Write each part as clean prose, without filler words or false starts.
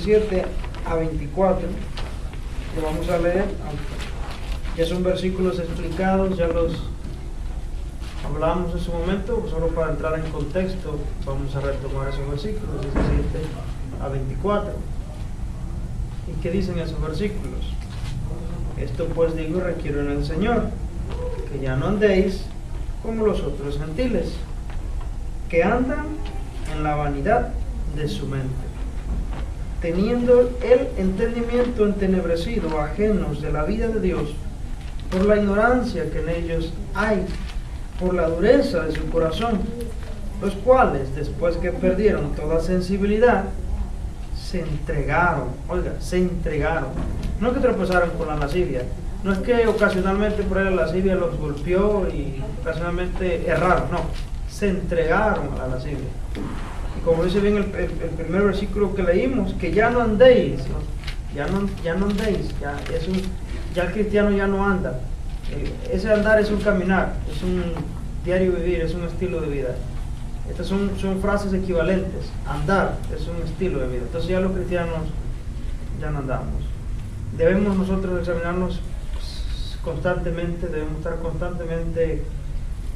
17 a 24, que vamos a leer, ya son versículos explicados, ya los hablamos en su momento, solo para entrar en contexto, vamos a retomar esos versículos, 17 a 24. ¿Y qué dicen esos versículos? Esto pues digo y requiero en el Señor, que ya no andéis como los otros gentiles, que andan en la vanidad de su mente, teniendo el entendimiento entenebrecido, ajenos de la vida de Dios, por la ignorancia que en ellos hay, por la dureza de su corazón, los cuales, después que perdieron toda sensibilidad, se entregaron, no es que tropezaron con la lascivia, no es que ocasionalmente por ahí la lascivia los golpeó y ocasionalmente erraron, no, se entregaron a la lascivia. Y como dice bien el primer versículo que leímos, que ya no andéis, ya no andéis, ya el cristiano ya no anda. Ese andar es un caminar, es un diario vivir, es un estilo de vida. Estas son frases equivalentes. Andar es un estilo de vida. Entonces ya los cristianos ya no andamos. Debemos nosotros examinarnos constantemente, debemos estar constantemente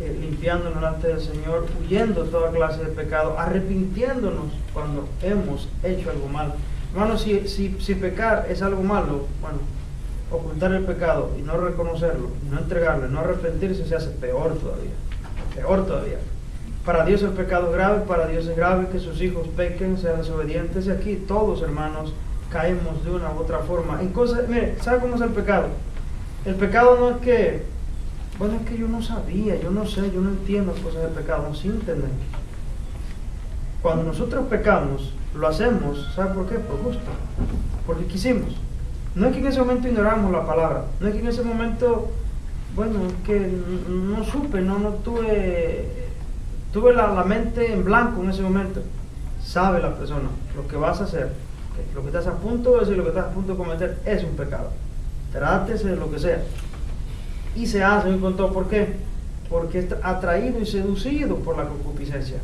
limpiándonos delante del Señor, huyendo de toda clase de pecado, arrepintiéndonos cuando hemos hecho algo malo. Hermanos, si pecar es algo malo, bueno, ocultar el pecado y no reconocerlo, y no entregarlo, y no arrepentirse, se hace peor todavía. Para Dios el pecado es grave, para Dios es grave que sus hijos pequen, sean desobedientes, y aquí todos, hermanos, caemos de una u otra forma en cosas. Mire, ¿sabe cómo es el pecado? El pecado no es que, bueno, es que yo no sabía, yo no sé, yo no entiendo cosas del pecado, no, sin entender. Cuando nosotros pecamos, lo hacemos, ¿sabe por qué? Por gusto, porque quisimos. No es que en ese momento ignoramos la palabra, no es que en ese momento, bueno, es que no supe, no tuve la mente en blanco en ese momento. Sabe la persona lo que vas a hacer, que lo que estás a punto de decir, lo que estás a punto de cometer es un pecado. Trátese de lo que sea. Y se hace, me contó por qué. Porque está atraído y seducido por la concupiscencia.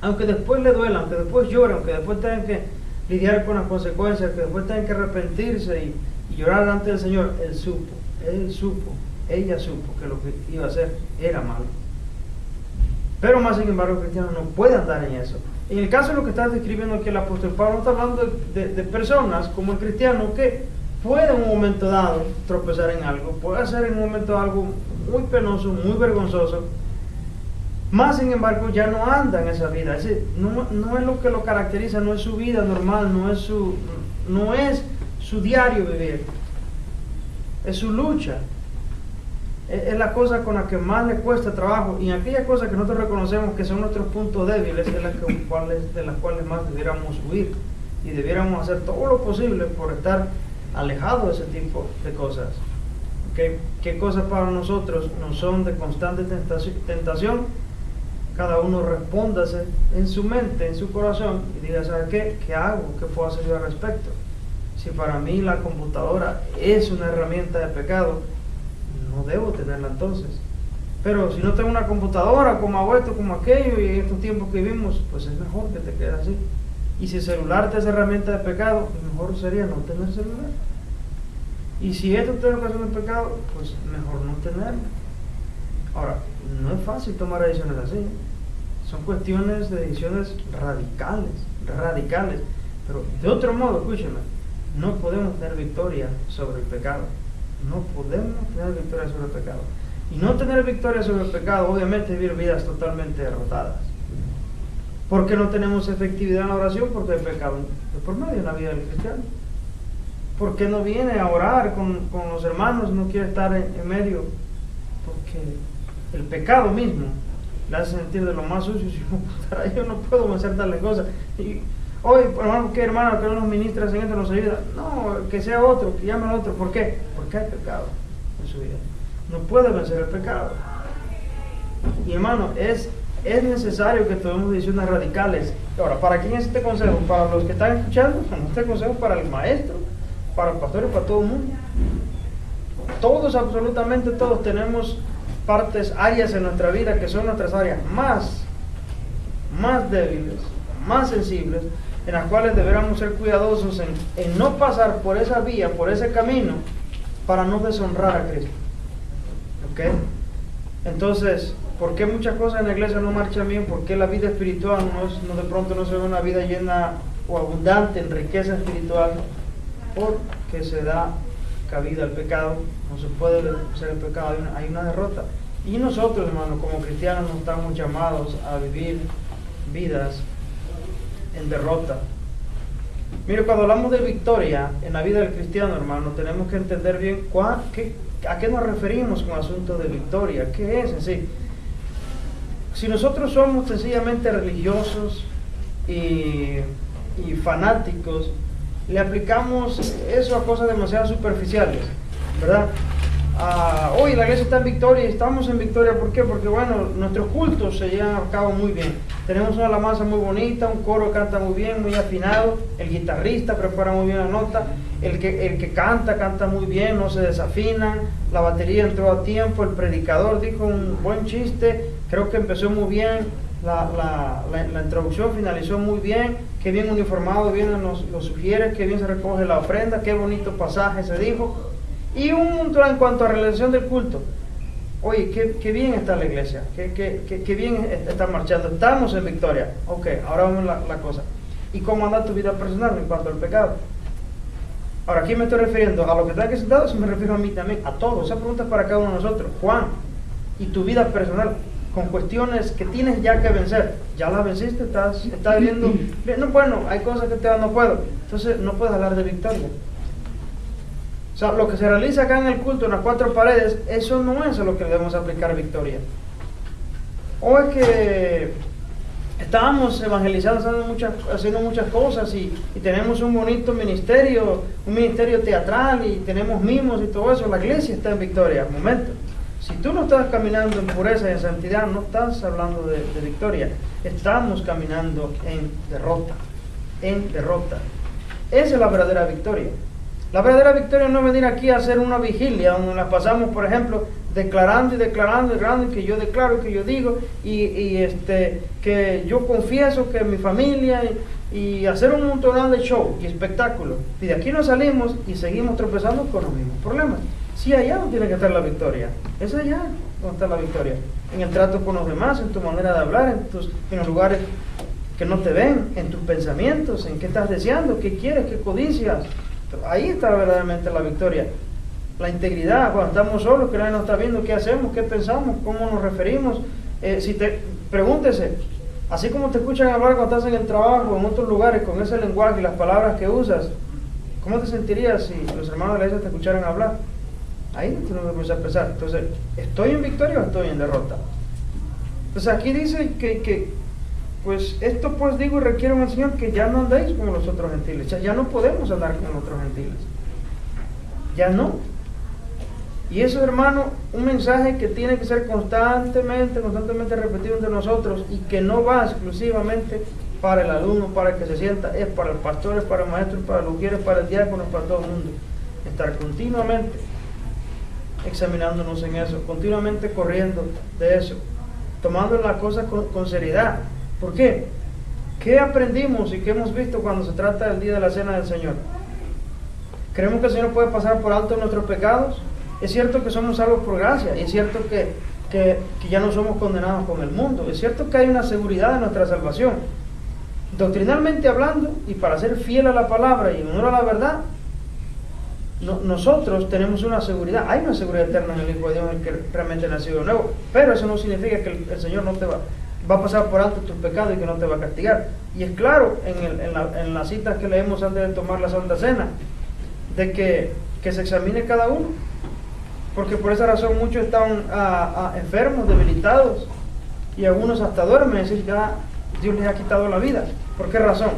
Aunque después le duela, aunque después llore, aunque después tengan que lidiar con las consecuencias, que después tengan que arrepentirse y llorar delante del Señor, ella supo que lo que iba a hacer era malo. Pero más sin embargo el cristiano no puede andar en eso. En el caso de lo que está describiendo aquí el apóstol Pablo, está hablando de personas como el cristiano que puede en un momento dado tropezar en algo, puede hacer en un momento dado algo muy penoso, muy vergonzoso, más sin embargo ya no anda en esa vida. Es decir, no es lo que lo caracteriza, no es su vida normal, no es su diario vivir, es su lucha. Es la cosa con la que más le cuesta trabajo, y aquellas cosas que nosotros reconocemos que son nuestros puntos débiles, de las cuales más debiéramos huir, y debiéramos hacer todo lo posible por estar alejados de ese tipo de cosas. ¿Qué cosas para nosotros no son de constante tentación? Cada uno respóndase en su mente, en su corazón, y diga, ¿sabe qué? ¿Qué hago? ¿Qué puedo hacer yo al respecto? Si para mí la computadora es una herramienta de pecado, no debo tenerla entonces. Pero si no tengo una computadora, como hago esto, como aquello, y en estos tiempos que vivimos, pues es mejor que te quedes así. Y si el celular te es herramienta de pecado, mejor sería no tener celular. Y si esto te es ocasión de pecado, pues mejor no tenerlo. Ahora, no es fácil tomar decisiones así. Son cuestiones de decisiones radicales. Pero de otro modo, escúcheme, no podemos tener victoria sobre el pecado. No podemos tener victoria sobre el pecado. Y no tener victoria sobre el pecado, obviamente, es vivir vidas totalmente derrotadas. ¿Por qué no tenemos efectividad en la oración? Porque el pecado es por medio de la vida del cristiano. ¿Por qué no viene a orar con los hermanos, no quiere estar en medio? Porque el pecado mismo le hace sentir de lo más sucio. Si yo no puedo hacer tales cosas. Y hoy, hermano, ¿qué hermano que no nos ministra en esto nos ayuda? No, que sea otro, que llame al otro. ¿Por qué? Porque hay pecado en su vida. No puede vencer el pecado. Y hermano, es necesario que tomemos decisiones radicales. Ahora, ¿para quién es este consejo? Para los que están escuchando, este consejo para el maestro, para el pastor y para todo el mundo. Todos, absolutamente todos, tenemos áreas en nuestra vida que son nuestras áreas más débiles, más sensibles, en las cuales deberíamos ser cuidadosos en no pasar por esa vía, por ese camino, para no deshonrar a Cristo. ¿Ok? Entonces, ¿por qué muchas cosas en la iglesia no marchan bien? ¿Por qué la vida espiritual no de pronto no se ve una vida llena o abundante en riqueza espiritual? Porque se da cabida al pecado, no se puede ser el pecado, hay una derrota. Y nosotros, hermanos, como cristianos, no estamos llamados a vivir vidas en derrota. Mire, cuando hablamos de victoria en la vida del cristiano, hermano, tenemos que entender bien a qué nos referimos con asuntos de victoria. ¿Qué es en sí? Si nosotros somos sencillamente religiosos y fanáticos, le aplicamos eso a cosas demasiado superficiales, ¿verdad? Hoy la iglesia está en victoria y estamos en victoria. ¿Por qué? Porque bueno, nuestros cultos se llevan a cabo muy bien. Tenemos una alabanza muy bonita, un coro canta muy bien, muy afinado, el guitarrista prepara muy bien la nota, el que canta muy bien, no se desafinan, la batería entró a tiempo, el predicador dijo un buen chiste, creo que empezó muy bien, la introducción finalizó muy bien, qué bien uniformado, bien nos sugiere, qué bien se recoge la ofrenda, qué bonito pasaje se dijo. Y un montón en cuanto a realización del culto. Oye, qué bien está la iglesia, qué bien está marchando, estamos en victoria. Ok, ahora vamos a la cosa. ¿Y cómo anda tu vida personal en cuanto al pecado? Ahora, aquí me estoy refiriendo a lo que está aquí sentado, si me refiero a mí también, a todos. Esa pregunta es para cada uno de nosotros. Juan, ¿y tu vida personal? Con cuestiones que tienes ya que vencer. ¿Ya las venciste? ¿Estás viendo? No, bueno, hay cosas que no puedo. Entonces no puedes hablar de victoria. O sea, lo que se realiza acá en el culto, en las cuatro paredes, eso no es a lo que debemos aplicar victoria. O es que estábamos evangelizando, haciendo muchas cosas y tenemos un bonito ministerio, un ministerio teatral y tenemos mimos y todo eso. La iglesia está en victoria. Momento. Si tú no estás caminando en pureza y en santidad, no estás hablando de victoria. Estamos caminando en derrota. En derrota. Esa es la verdadera victoria. La verdadera victoria no es venir aquí a hacer una vigilia donde las pasamos, por ejemplo, declarando, que yo declaro, que yo digo, que yo confieso que mi familia, y hacer un montón de show y espectáculo. Y de aquí nos salimos y seguimos tropezando con los mismos problemas. Sí, allá no tiene que estar la victoria. Es allá donde está la victoria. En el trato con los demás, en tu manera de hablar, en los lugares que no te ven, en tus pensamientos, en qué estás deseando, qué quieres, qué codicias. Ahí está verdaderamente la victoria. La integridad, cuando estamos solos, que nadie nos está viendo, qué hacemos, qué pensamos, cómo nos referimos. Pregúntese, así como te escuchan hablar cuando estás en el trabajo, en otros lugares, con ese lenguaje y las palabras que usas, ¿cómo te sentirías si los hermanos de la iglesia te escucharan hablar? Ahí tenemos que pensar. Entonces, ¿estoy en victoria o estoy en derrota? Entonces aquí dice que pues esto pues digo y requiere un Señor que ya no andéis como los otros gentiles. Ya no podemos andar como los otros gentiles. Ya no. Y eso, hermano, un mensaje que tiene que ser constantemente repetido entre nosotros y que no va exclusivamente para el alumno, para el que se sienta, es para el pastor, es para el maestro, para los quieres, para el diácono, para todo el mundo. Estar continuamente examinándonos en eso, continuamente corriendo de eso, tomando las cosas con seriedad. ¿Por qué? ¿Qué aprendimos y qué hemos visto cuando se trata del día de la cena del Señor? ¿Creemos que el Señor puede pasar por alto nuestros pecados? Es cierto que somos salvos por gracia, y es cierto que ya no somos condenados con el mundo, es cierto que hay una seguridad en nuestra salvación. Doctrinalmente hablando, y para ser fiel a la palabra y en honor a la verdad, nosotros tenemos una seguridad, hay una seguridad eterna en el Hijo de Dios, en el que realmente nació de nuevo, pero eso no significa que el Señor no te va a pasar por alto tus pecados y que no te va a castigar. Y es claro en las citas que leemos antes de tomar la Santa Cena, de que se examine cada uno, porque por esa razón muchos están enfermos, debilitados, y algunos hasta duermen, es decir, ya Dios les ha quitado la vida. ¿Por qué razón?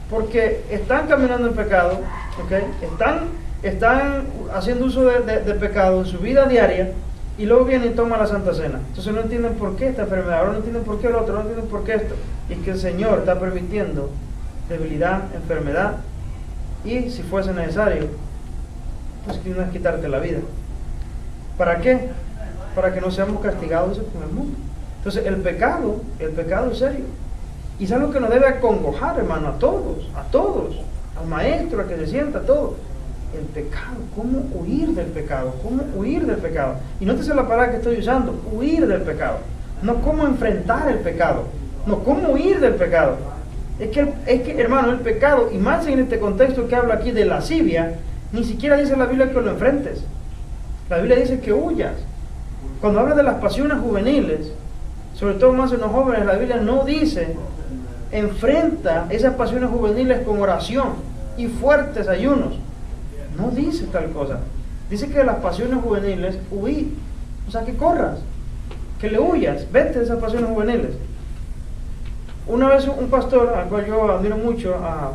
Porque están caminando en pecado, ¿okay? Están haciendo uso de pecado en su vida diaria, y luego vienen y toman la Santa Cena. Entonces no entienden por qué esta enfermedad, ahora no entienden por qué el otro, no entienden por qué esto. Y es que el Señor está permitiendo debilidad, enfermedad, y si fuese necesario, pues que no es quitarte la vida. ¿Para qué? Para que no seamos castigados con el mundo. Entonces el pecado es serio. Y es algo que nos debe acongojar, hermano, a todos, al maestro, al que se sienta, a todos. El pecado, cómo huir del pecado, Y nótese la palabra que estoy usando, huir del pecado. No cómo enfrentar el pecado, no cómo huir del pecado. Es que, hermano, el pecado, y más en este contexto que habla aquí de lascivia, ni siquiera dice la Biblia que lo enfrentes. La Biblia dice que huyas. Cuando habla de las pasiones juveniles, sobre todo más en los jóvenes, la Biblia no dice enfrenta esas pasiones juveniles con oración y fuertes ayunos. No dice tal cosa. Dice que de las pasiones juveniles huí. O sea, que corras, que le huyas, vete de esas pasiones juveniles. Una vez un pastor, al cual yo admiro mucho, a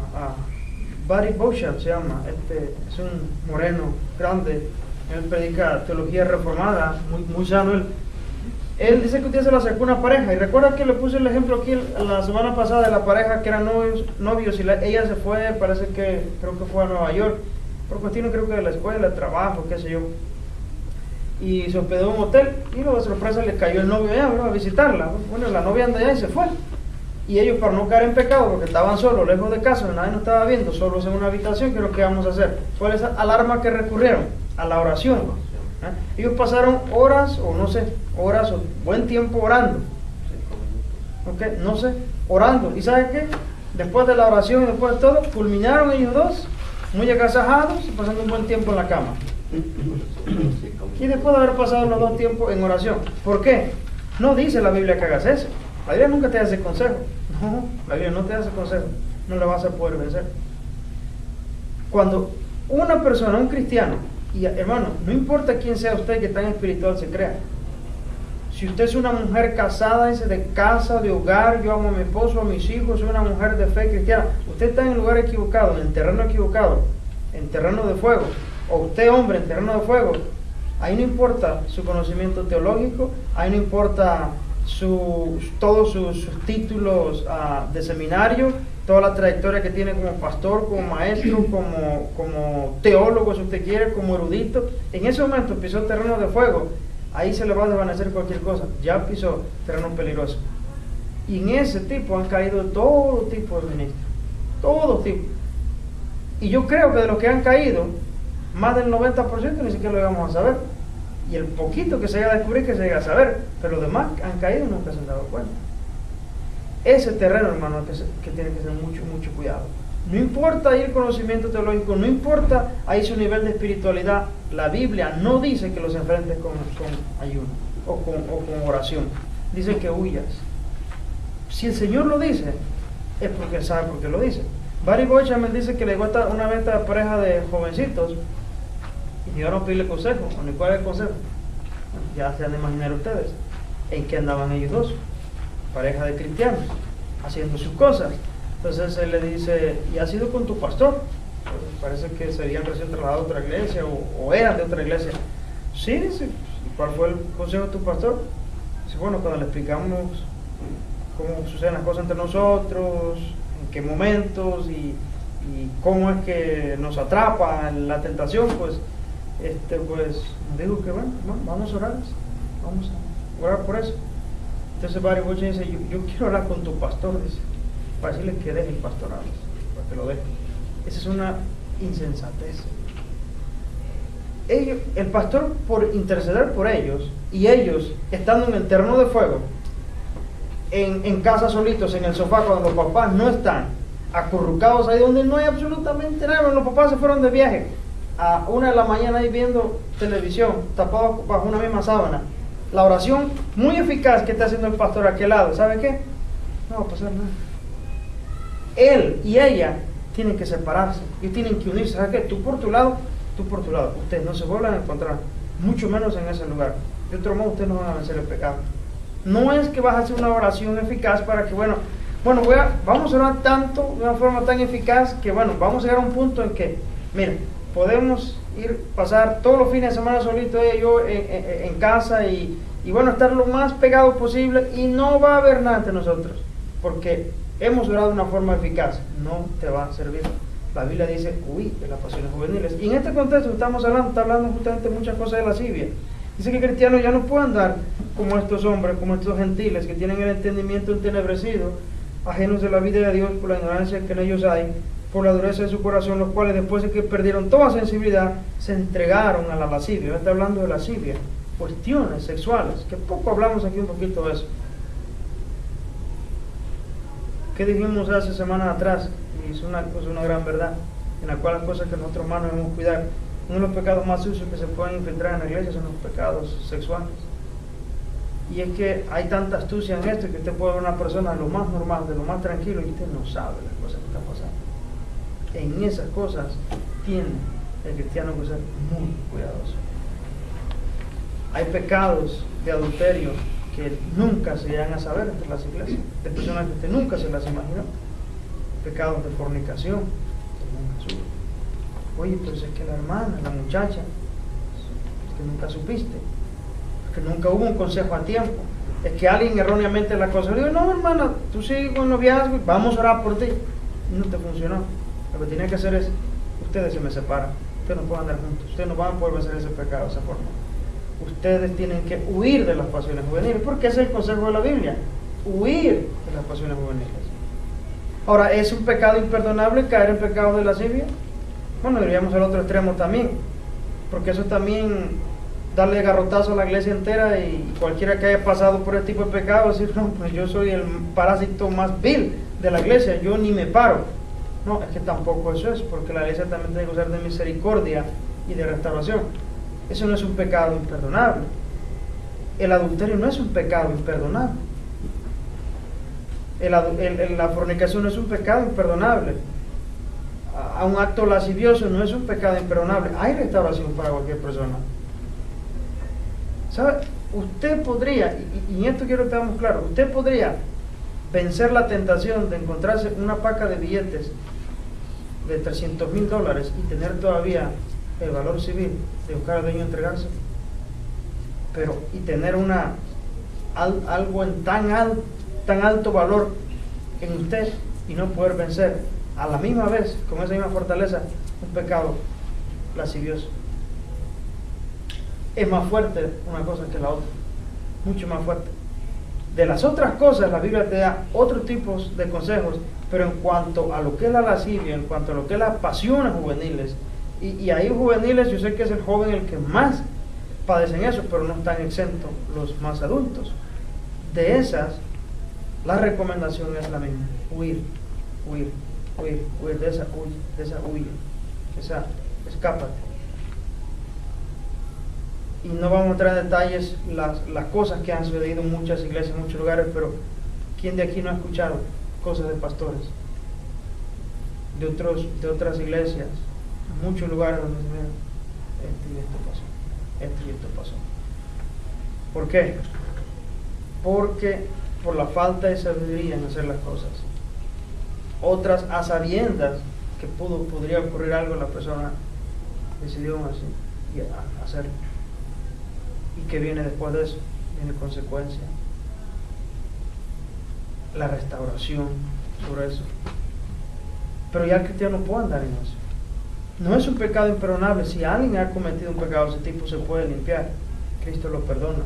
Barry Beauchamp se llama, es un moreno grande, él predica teología reformada, muy sano él dice que un día se le acercó una pareja, y recuerda que le puse el ejemplo aquí la semana pasada de la pareja que eran novios y ella se fue, creo que fue a Nueva York, por cuestiones creo que de la escuela, trabajo, qué sé yo, y se hospedó en un hotel, y luego de sorpresa le cayó el novio allá, a visitarla. Bueno, la novia anda allá y se fue. Y ellos, para no caer en pecado, porque estaban solos, lejos de casa, nadie nos estaba viendo, solos en una habitación, ¿qué es lo que vamos a hacer? ¿Cuál es la alarma que recurrieron? A la oración. Ellos pasaron horas o buen tiempo orando. Orando. ¿Y sabe qué? Después de la oración y después de todo, culminaron ellos dos, muy agasajados, y pasando un buen tiempo en la cama. Y después de haber pasado los dos tiempos en oración. ¿Por qué? No dice la Biblia que hagas eso. La Biblia nunca te hace consejo. No, la Biblia no te hace consejo. No le vas a poder vencer. Cuando una persona, un cristiano, y hermano, no importa quién sea usted que tan espiritual se crea. Si usted es una mujer casada, dice de casa, de hogar, yo amo a mi esposo, a mis hijos, soy una mujer de fe cristiana, usted está en el lugar equivocado, en el terreno equivocado, en terreno de fuego, o usted hombre en terreno de fuego, ahí no importa su conocimiento teológico, ahí no importa todos sus títulos de seminario, toda la trayectoria que tiene como pastor, como maestro, como teólogo, si usted quiere, como erudito. En ese momento pisó terreno de fuego, ahí se le va a desvanecer cualquier cosa, ya pisó terreno peligroso. Y en ese tipo han caído todo tipo de ministros, todo tipo. Y yo creo que de los que han caído, más del 90% ni siquiera lo íbamos a saber. Y el poquito que se llega a descubrir, que se llega a saber, pero los demás han caído y nunca se han dado cuenta. Ese terreno, hermano, que tiene que tener mucho cuidado. No importa ahí el conocimiento teológico, no importa ahí su nivel de espiritualidad, la Biblia no dice que los enfrentes con ayuno o con oración. Dice que huyas. Si el Señor lo dice, es porque sabe por qué lo dice. Barry Beauchamp dice que le gusta una vez a pareja de jovencitos y llegaron a pedirle consejo. ¿Y cuál es el consejo? Ya se han de imaginar ustedes en qué andaban ellos dos, pareja de cristianos, haciendo sus cosas. Entonces él le dice, ¿y has ido con tu pastor? Parece que se habían recién trasladado a otra iglesia o eran de otra iglesia. Sí, dice, ¿y cuál fue el consejo de tu pastor? Dice, bueno, cuando le explicamos cómo suceden las cosas entre nosotros, en qué momentos y cómo es que nos atrapa la tentación, pues digo que bueno, vamos a orar por eso. Entonces Barry Beauchamp dice, yo quiero hablar con tu pastor, dice, para decirle que deje el pastorado, para que lo deje. Esa es una insensatez. El pastor, por interceder por ellos, y ellos estando en el terreno de fuego, en casa solitos, en el sofá, cuando los papás no están, acurrucados ahí donde no hay absolutamente nada, los papás se fueron de viaje, a 1 de la mañana ahí viendo televisión, tapados bajo una misma sábana. La oración muy eficaz que está haciendo el pastor a aquel lado, ¿sabe qué? No va a pasar nada. Él y ella tienen que separarse y tienen que unirse. ¿Sabe qué? Tú por tu lado, ustedes no se vuelvan a encontrar, mucho menos en ese lugar. De otro modo, ustedes no van a vencer el pecado. No es que vas a hacer una oración eficaz para que, vamos a orar tanto, de una forma tan eficaz que, vamos a llegar a un punto en que, mira, podemos pasar todos los fines de semana solito yo en casa y estar lo más pegado posible y no va a haber nada entre nosotros, porque hemos orado de una forma eficaz. No te va a servir. La Biblia dice, huí de las pasiones juveniles. Y en este contexto está hablando justamente muchas cosas de lascivia. Dice que cristianos ya no pueden andar como estos hombres, como estos gentiles que tienen el entendimiento entenebrecido, ajenos de la vida de Dios por la ignorancia que en ellos hay, por la dureza de su corazón, los cuales después de que perdieron toda sensibilidad, se entregaron a la lascivia. Está hablando de lascivia, cuestiones sexuales, que poco hablamos aquí un poquito de eso. ¿Qué dijimos hace semanas atrás? Y es una gran verdad, en la cual las cosas que nosotros más nos debemos cuidar. Uno de los pecados más sucios que se pueden infiltrar en la iglesia son los pecados sexuales. Y es que hay tanta astucia en esto que usted puede ver a una persona de lo más normal, de lo más tranquilo, y usted no sabe las cosas que están pasando. En esas cosas tiene el cristiano que ser muy cuidadoso. Hay pecados de adulterio que nunca se llegan a saber entre las iglesias, de personas que usted nunca se las imaginó. Pecados de fornicación que nunca supo. Oye, pero es que la hermana, la muchacha, es que nunca supiste, es que nunca hubo un consejo a tiempo, es que alguien erróneamente la aconsejó. Digo, no, hermana, tú sigues con el noviazgo, vamos a orar por ti. No te funcionó. Lo que tiene que hacer es, ustedes se me separan, ustedes no pueden andar juntos, ustedes no van a poder vencer ese pecado de esa forma. Ustedes tienen que huir de las pasiones juveniles, porque ese es el consejo de la Biblia, huir de las pasiones juveniles. Ahora, ¿es un pecado imperdonable caer en pecado de lascivia? Bueno, diríamos al otro extremo también, porque eso también, darle garrotazo a la iglesia entera y cualquiera que haya pasado por este tipo de pecado, decir, no, pues yo soy el parásito más vil de la iglesia, yo ni me paro. No, es que tampoco eso es, porque la iglesia también tiene que usar de misericordia y de restauración. Eso no es un pecado imperdonable. El adulterio no es un pecado imperdonable. La fornicación no es un pecado imperdonable. A un acto lascivioso no es un pecado imperdonable. Hay restauración para cualquier persona. ¿Sabe? Usted podría, y en esto quiero que estemos claros, usted podría vencer la tentación de encontrarse una paca de billetes de $300,000 y tener todavía el valor civil de buscar al dueño y entregarse, pero y tener algo en tan alto valor en usted y no poder vencer a la misma vez, con esa misma fortaleza, un pecado lascivioso. Es más fuerte una cosa que la otra, mucho más fuerte. De las otras cosas, la Biblia te da otros tipos de consejos, pero en cuanto a lo que es la lascivia, en cuanto a lo que es las pasiones juveniles, y ahí juveniles, yo sé que es el joven el que más padecen eso, pero no están exentos los más adultos. De esas, la recomendación es la misma: huir, de esa huye, esa escápate. Y no vamos a entrar en detalles las cosas que han sucedido en muchas iglesias, en muchos lugares, pero ¿quién de aquí no ha escuchado cosas de pastores? De otras iglesias, en muchos lugares donde se ve, esto y esto pasó. ¿Por qué? Porque por la falta de sabiduría en hacer las cosas. Otras a sabiendas que podría ocurrir algo, la persona decidió así y hacerlo. ¿Y qué viene después de eso? Viene consecuencia, la restauración sobre eso. Pero ya el cristiano no puede andar en eso. No es un pecado imperdonable. Si alguien ha cometido un pecado de ese tipo, se puede limpiar. Cristo lo perdona.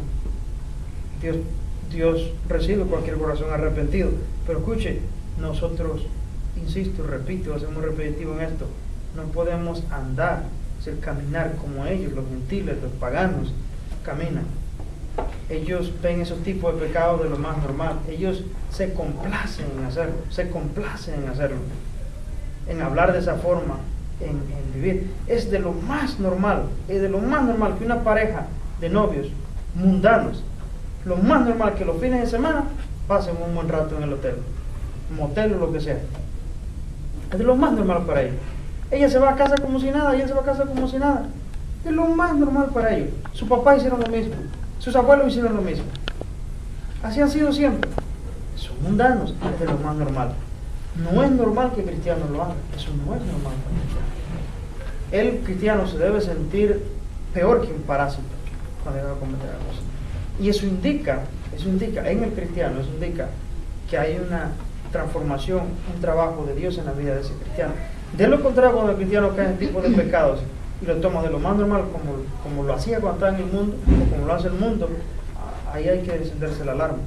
Dios recibe cualquier corazón arrepentido. Pero escuche, nosotros, insisto, repito, hacemos repetitivo en esto, no podemos andar, caminar como ellos, los gentiles, los paganos, caminan. Ellos ven esos tipos de pecados de lo más normal. Ellos se complacen en hacerlo, en hablar de esa forma, en vivir. Es de lo más normal, que una pareja de novios mundanos, lo más normal que los fines de semana pasen un buen rato en el hotel, motel o lo que sea. Es de lo más normal para ellos. Ella se va a casa como si nada, y él se va a casa como si nada. Es lo más normal para ellos. Sus papás hicieron lo mismo, sus abuelos hicieron lo mismo. Así han sido siempre. Son mundanos, es de lo más normal. No es normal que cristianos lo hagan. Eso no es normal para el cristiano. El cristiano se debe sentir peor que un parásito cuando va a cometer algo así. Y eso indica en el cristiano, eso indica que hay una transformación, un trabajo de Dios en la vida de ese cristiano. De lo contrario, cuando el cristiano cae en tipo de pecados y lo toma de lo más normal, como lo hacía cuando estaba en el mundo, o como lo hace el mundo, ahí hay que encenderse la alarma.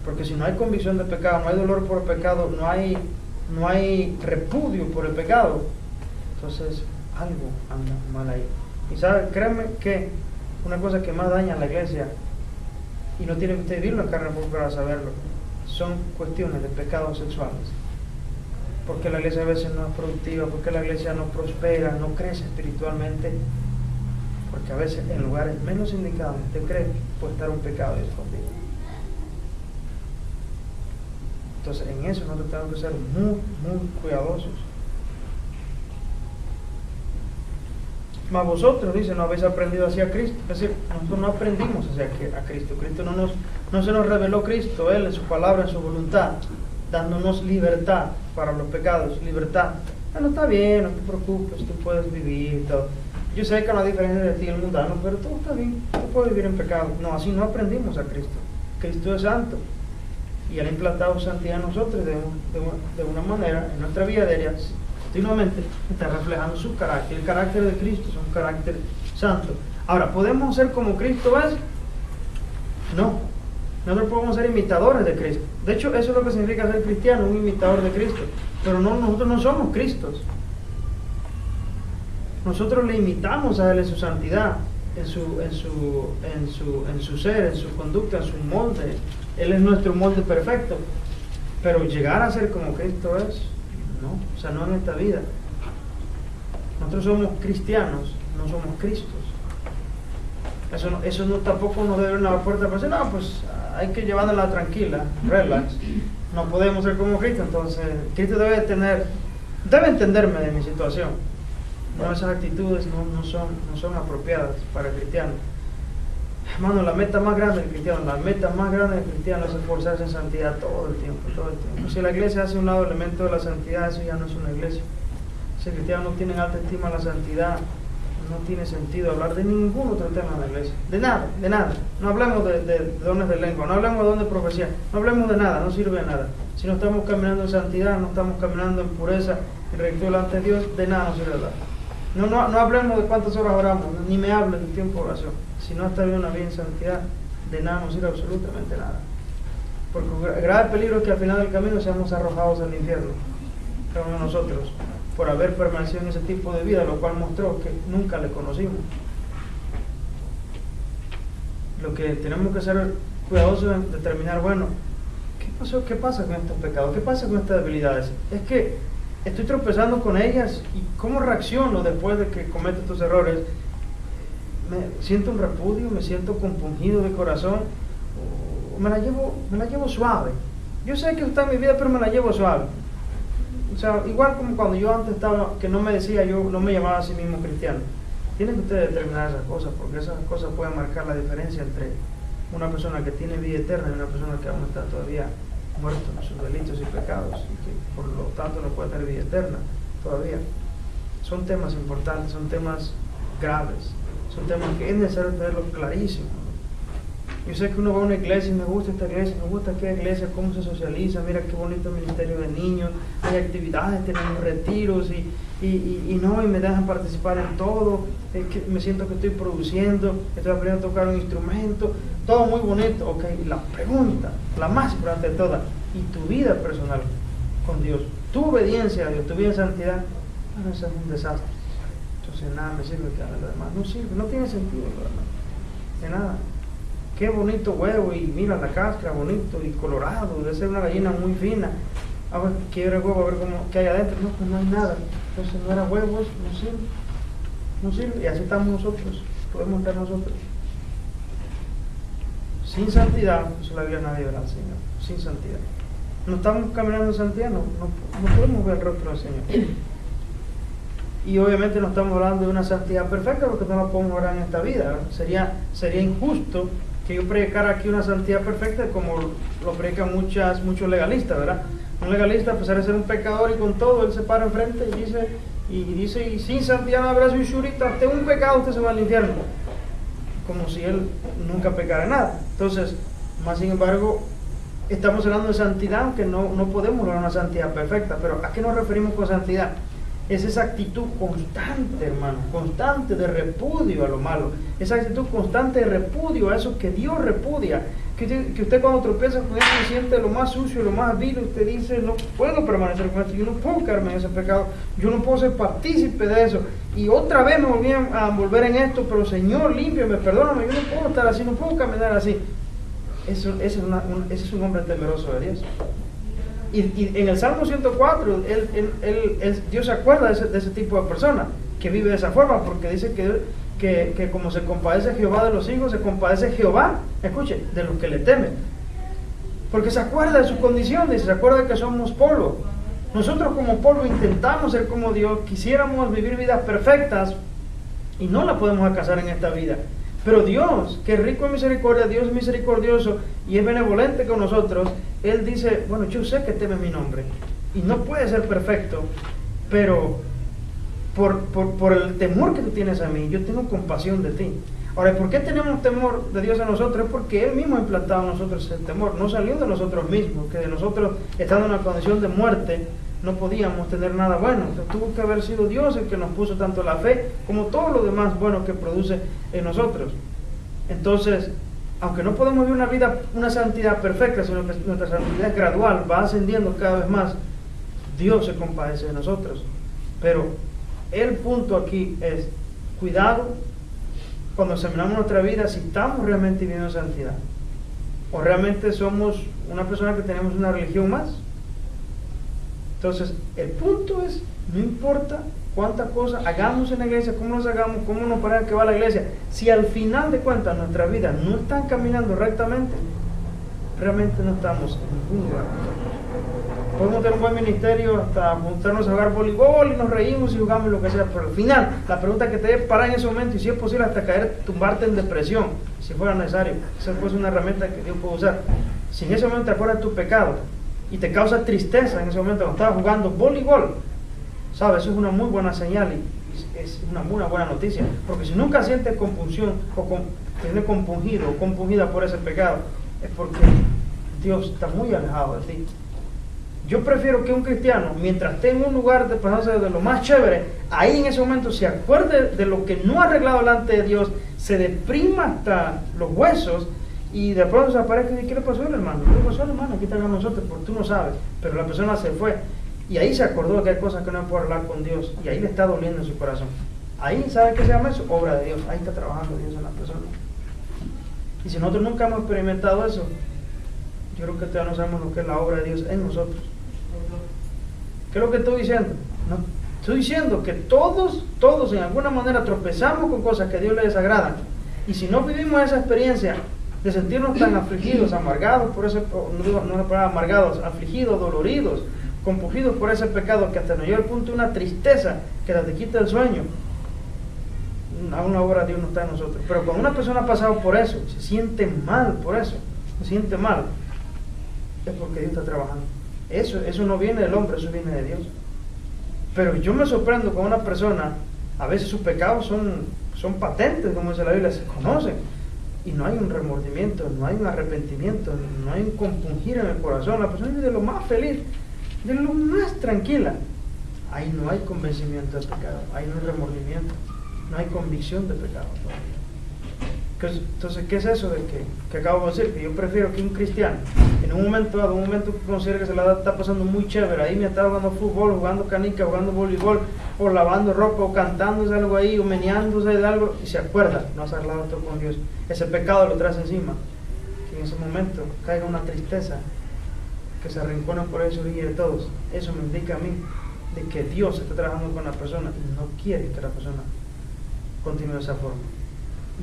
Porque si no hay convicción de pecado, no hay dolor por el pecado, no hay repudio por el pecado, entonces algo anda mal ahí. Y sabe, créanme que una cosa que más daña a la iglesia, y no tiene que usted vivirlo en carne propia para saberlo, son cuestiones de pecados sexuales. Porque la iglesia a veces no es productiva, porque la iglesia no prospera, no crece espiritualmente, porque a veces en lugares menos indicados usted cree puede estar un pecado escondido. Entonces en eso nosotros tenemos que ser muy, muy cuidadosos. Mas vosotros, dice, no habéis aprendido hacia Cristo. Es decir, nosotros no aprendimos hacia a Cristo. Cristo no se nos reveló Cristo, Él en su palabra, en su voluntad, dándonos libertad para los pecados, libertad. Bueno, está bien, no te preocupes, tú puedes vivir y todo. Yo sé que no hay diferencia de ti y el mundano, pero todo está bien, tú puedes vivir en pecado. No, así no aprendimos a Cristo. Cristo es santo y Él ha implantado santidad en nosotros de una manera, en nuestra vida diaria, continuamente está reflejando su carácter. El carácter de Cristo es un carácter santo. Ahora, ¿podemos ser como Cristo es? No. Nosotros podemos ser imitadores de Cristo. De hecho, eso es lo que significa ser cristiano, un imitador de Cristo. Pero no, nosotros no somos Cristos. Nosotros le imitamos a Él en su santidad, en su ser, en su conducta, en su molde. Él es nuestro molde perfecto. Pero llegar a ser como Cristo es, no, o sea, no en esta vida. Nosotros somos cristianos, no somos Cristos. Eso no tampoco nos debe una puerta para decir, no, pues hay que llevarla tranquila, relax. No podemos ser como Cristo, entonces Cristo debe entenderme de mi situación. No, esas actitudes no son apropiadas para el cristiano. Hermano, la meta más grande del cristiano, es esforzarse en santidad todo el tiempo. Si la iglesia hace un lado el elemento de la santidad, eso ya no es una iglesia. Si el cristiano no tiene alta estima de la santidad, no tiene sentido hablar de ningún otro tema en la iglesia. De nada. No hablemos de dones de lengua, no hablemos de dones de profecía, no hablemos de nada, no sirve de nada. Si no estamos caminando en santidad, no estamos caminando en pureza, en rectitud delante de Dios, de nada nos sirve de nada. No hablemos de cuántas horas oramos, ni me hablen del tiempo de oración. Si no está bien una vida en santidad, de nada nos sirve absolutamente nada. Porque el grave peligro es que al final del camino seamos arrojados al infierno, cada uno de nosotros, por haber permanecido en ese tipo de vida, lo cual mostró que nunca le conocimos. Lo que tenemos que ser cuidadosos es determinar, bueno, ¿qué pasa con estos pecados? ¿Qué pasa con estas debilidades? Es que estoy tropezando con ellas y ¿cómo reacciono después de que cometo estos errores? ¿Me siento un repudio? ¿Me siento compungido de corazón? ¿O me la llevo suave? Yo sé que está en mi vida, pero me la llevo suave. O sea, igual como cuando yo antes estaba, que no me llamaba a sí mismo cristiano. Tienen que ustedes determinar esas cosas, porque esas cosas pueden marcar la diferencia entre una persona que tiene vida eterna y una persona que aún está todavía muerto en sus delitos y pecados, y que por lo tanto no puede tener vida eterna todavía. Son temas importantes, son temas graves, son temas que es necesario tenerlos clarísimos. Yo sé que uno va a una iglesia y me gusta esta iglesia, me gusta aquella iglesia, cómo se socializa, mira qué bonito ministerio de niños, hay actividades, tenemos retiros y me dejan participar en todo, que me siento que estoy produciendo, estoy aprendiendo a tocar un instrumento, todo muy bonito. Ok, la pregunta, la más importante de todas, ¿y tu vida personal con Dios? Tu obediencia a Dios, tu vida en santidad, bueno, eso es un desastre. Entonces nada me sirve que haga lo demás, no sirve, no tiene sentido lo demás, de nada. Qué bonito huevo, y mira la cáscara, bonito y colorado, debe ser una gallina muy fina. A ver, quiero el huevo, a ver qué hay adentro. No, pues no hay nada. Entonces no era huevos, no sirve. Y así estamos nosotros, podemos estar nosotros. Sin santidad, pues la vida nadie verá al Señor. Sin santidad. No estamos caminando en santidad, no podemos ver el rostro del Señor. Y obviamente no estamos hablando de una santidad perfecta, porque no la podemos ver en esta vida. Sería injusto que yo predicara aquí una santidad perfecta como lo predican muchos legalistas, ¿verdad? Un legalista, a pesar de ser un pecador y con todo, él se para enfrente y dice, y sin santidad no habrá su shurita, hasta un pecado usted se va al infierno. Como si él nunca pecara nada. Entonces, más sin embargo, estamos hablando de santidad, aunque no podemos lograr una santidad perfecta. Pero ¿a qué nos referimos con santidad? Es esa actitud constante, hermano, constante de repudio a lo malo, esa actitud constante de repudio a eso que Dios repudia, que usted cuando tropieza con esto se siente lo más sucio, lo más vil, usted dice, no puedo permanecer con esto, yo no puedo quedarme en ese pecado, yo no puedo ser partícipe de eso, y otra vez me volví a volver en esto, pero Señor, límpiame, perdóname, yo no puedo estar así, no puedo caminar así. Ese es un hombre temeroso de Dios. Y en el Salmo 104, Dios se acuerda de ese tipo de persona que vive de esa forma, porque dice que como se compadece Jehová de los hijos, se compadece Jehová, escuche, de los que le temen. Porque se acuerda de su condición, y se acuerda de que somos polvo. Nosotros como polvo intentamos ser como Dios, quisiéramos vivir vidas perfectas y no la podemos alcanzar en esta vida. Pero Dios, que es rico en misericordia, Dios es misericordioso y es benevolente con nosotros, Él dice, bueno, yo sé que temes mi nombre y no puede ser perfecto, pero por el temor que tú tienes a mí, yo tengo compasión de ti. Ahora, ¿por qué tenemos temor de Dios a nosotros? Es porque Él mismo ha implantado en nosotros el temor, no salió de nosotros mismos, que de nosotros, estando en una condición de muerte, no podíamos tener nada bueno. Entonces, tuvo que haber sido Dios el que nos puso tanto la fe como todo lo demás bueno que produce en nosotros. Entonces, aunque no podemos vivir una vida, una santidad perfecta, sino que nuestra santidad es gradual, va ascendiendo cada vez más, Dios se compadece de nosotros. Pero el punto aquí es, cuidado cuando examinamos nuestra vida, si estamos realmente viviendo santidad, o realmente somos una persona que tenemos una religión más. Entonces, el punto es, no importa cuántas cosas hagamos en la iglesia, cómo nos hagamos, cómo nos parece que va a la iglesia, si al final de cuentas nuestra vida no está caminando rectamente, realmente no estamos en ningún lugar. Podemos tener un buen ministerio, hasta juntarnos a jugar voleibol y nos reímos y jugamos lo que sea, pero al final, la pregunta que te debe parar en ese momento, y si es posible hasta caer, tumbarte en depresión, si fuera necesario, esa fue una herramienta que Dios puede usar. Si en ese momento te acuerdas de tu pecado y te causa tristeza en ese momento cuando estabas jugando voleibol, ¿sabes? Eso es una muy buena señal y es una muy buena noticia, porque si nunca sientes compunción o tienes compungido o compungida por ese pecado, es porque Dios está muy alejado de ti. Yo prefiero que un cristiano, mientras esté en un lugar de pasarse de lo más chévere, ahí en ese momento se acuerde de lo que no ha arreglado delante de Dios, se deprima hasta los huesos y de pronto se aparezca y dice, ¿qué le pasó al hermano? ¿Qué le pasó al hermano? Aquí están nosotros, porque tú no sabes. Pero la persona se fue y ahí se acordó que hay cosas que no puede hablar con Dios y ahí le está doliendo en su corazón. Ahí, ¿sabe qué se llama eso? Obra de Dios. Ahí está trabajando Dios en la persona. Y si nosotros nunca hemos experimentado eso, yo creo que todavía no sabemos lo que es la obra de Dios en nosotros. ¿Qué es lo que estoy diciendo? No, estoy diciendo que todos en alguna manera tropezamos con cosas que a Dios le desagradan. Y si no vivimos esa experiencia de sentirnos tan afligidos, amargados por ese, no digo la palabra amargados, afligidos, doloridos, compungidos por ese pecado, que hasta nos llega al punto de una tristeza que te quita el sueño, aún la obra de Dios no está en nosotros. Pero cuando una persona ha pasado por eso, se siente mal por eso, se siente mal, es porque Dios está trabajando. Eso no viene del hombre, eso viene de Dios. Pero yo me sorprendo con una persona, a veces sus pecados son patentes, como dice la Biblia, se conocen, y no hay un remordimiento, no hay un arrepentimiento, no hay un compungir en el corazón. La persona vive de lo más feliz, de lo más tranquila. Ahí no hay convencimiento de pecado, ahí no hay remordimiento, no hay convicción de pecado todavía. Entonces, ¿qué es eso de que acabo de decir? Que yo prefiero que un cristiano, en un momento dado, un momento que considere que se la está pasando muy chévere, ahí me está jugando fútbol, jugando canica, jugando voleibol, o lavando ropa, o cantándose algo ahí, o meneándose de algo, y se acuerda, no has arreglado esto con Dios, ese pecado lo traes encima, que en ese momento caiga una tristeza, que se arrincona por eso y de todos. Eso me indica a mí de que Dios está trabajando con la persona y no quiere que la persona continúe de esa forma.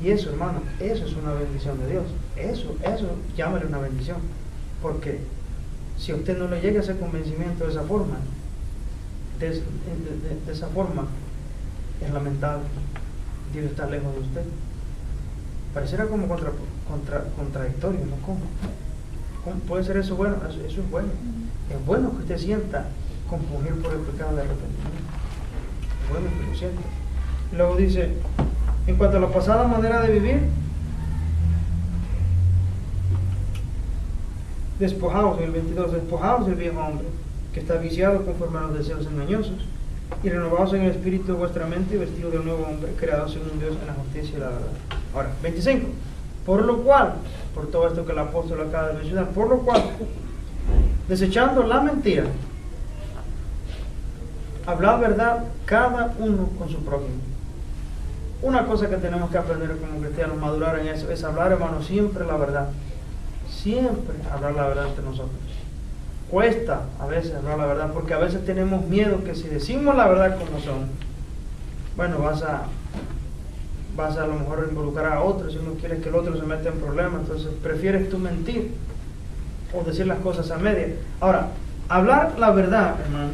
Y eso, hermano, eso es una bendición de Dios. Eso, llámale una bendición. Porque si a usted no le llega ese convencimiento de esa forma, de esa forma, es lamentable. Dios está lejos de usted. Pareciera como contradictorio, ¿no? ¿Cómo puede ser eso bueno? Eso es bueno. Es bueno que usted sienta compungir por el pecado de arrepentimiento. Es bueno que lo sienta. Luego dice, en cuanto a la pasada manera de vivir, despojaos, en el 22, despojaos del viejo hombre, que está viciado conforme a los deseos engañosos, y renovaos en el espíritu de vuestra mente y vestidos del nuevo hombre, creado según Dios en la justicia y la verdad. Ahora, 25. Por lo cual, por todo esto que el apóstol acaba de mencionar, por lo cual, desechando la mentira, hablar verdad cada uno con su prójimo. Una cosa que tenemos que aprender como cristianos, madurar en eso, es hablar, hermano, siempre la verdad. Siempre hablar la verdad entre nosotros. Cuesta a veces hablar la verdad, porque a veces tenemos miedo que si decimos la verdad como son, bueno, vas a lo mejor involucrar a otros, si uno quiere que el otro se meta en problemas, entonces prefieres tú mentir o decir las cosas a media. Ahora, hablar la verdad, hermano,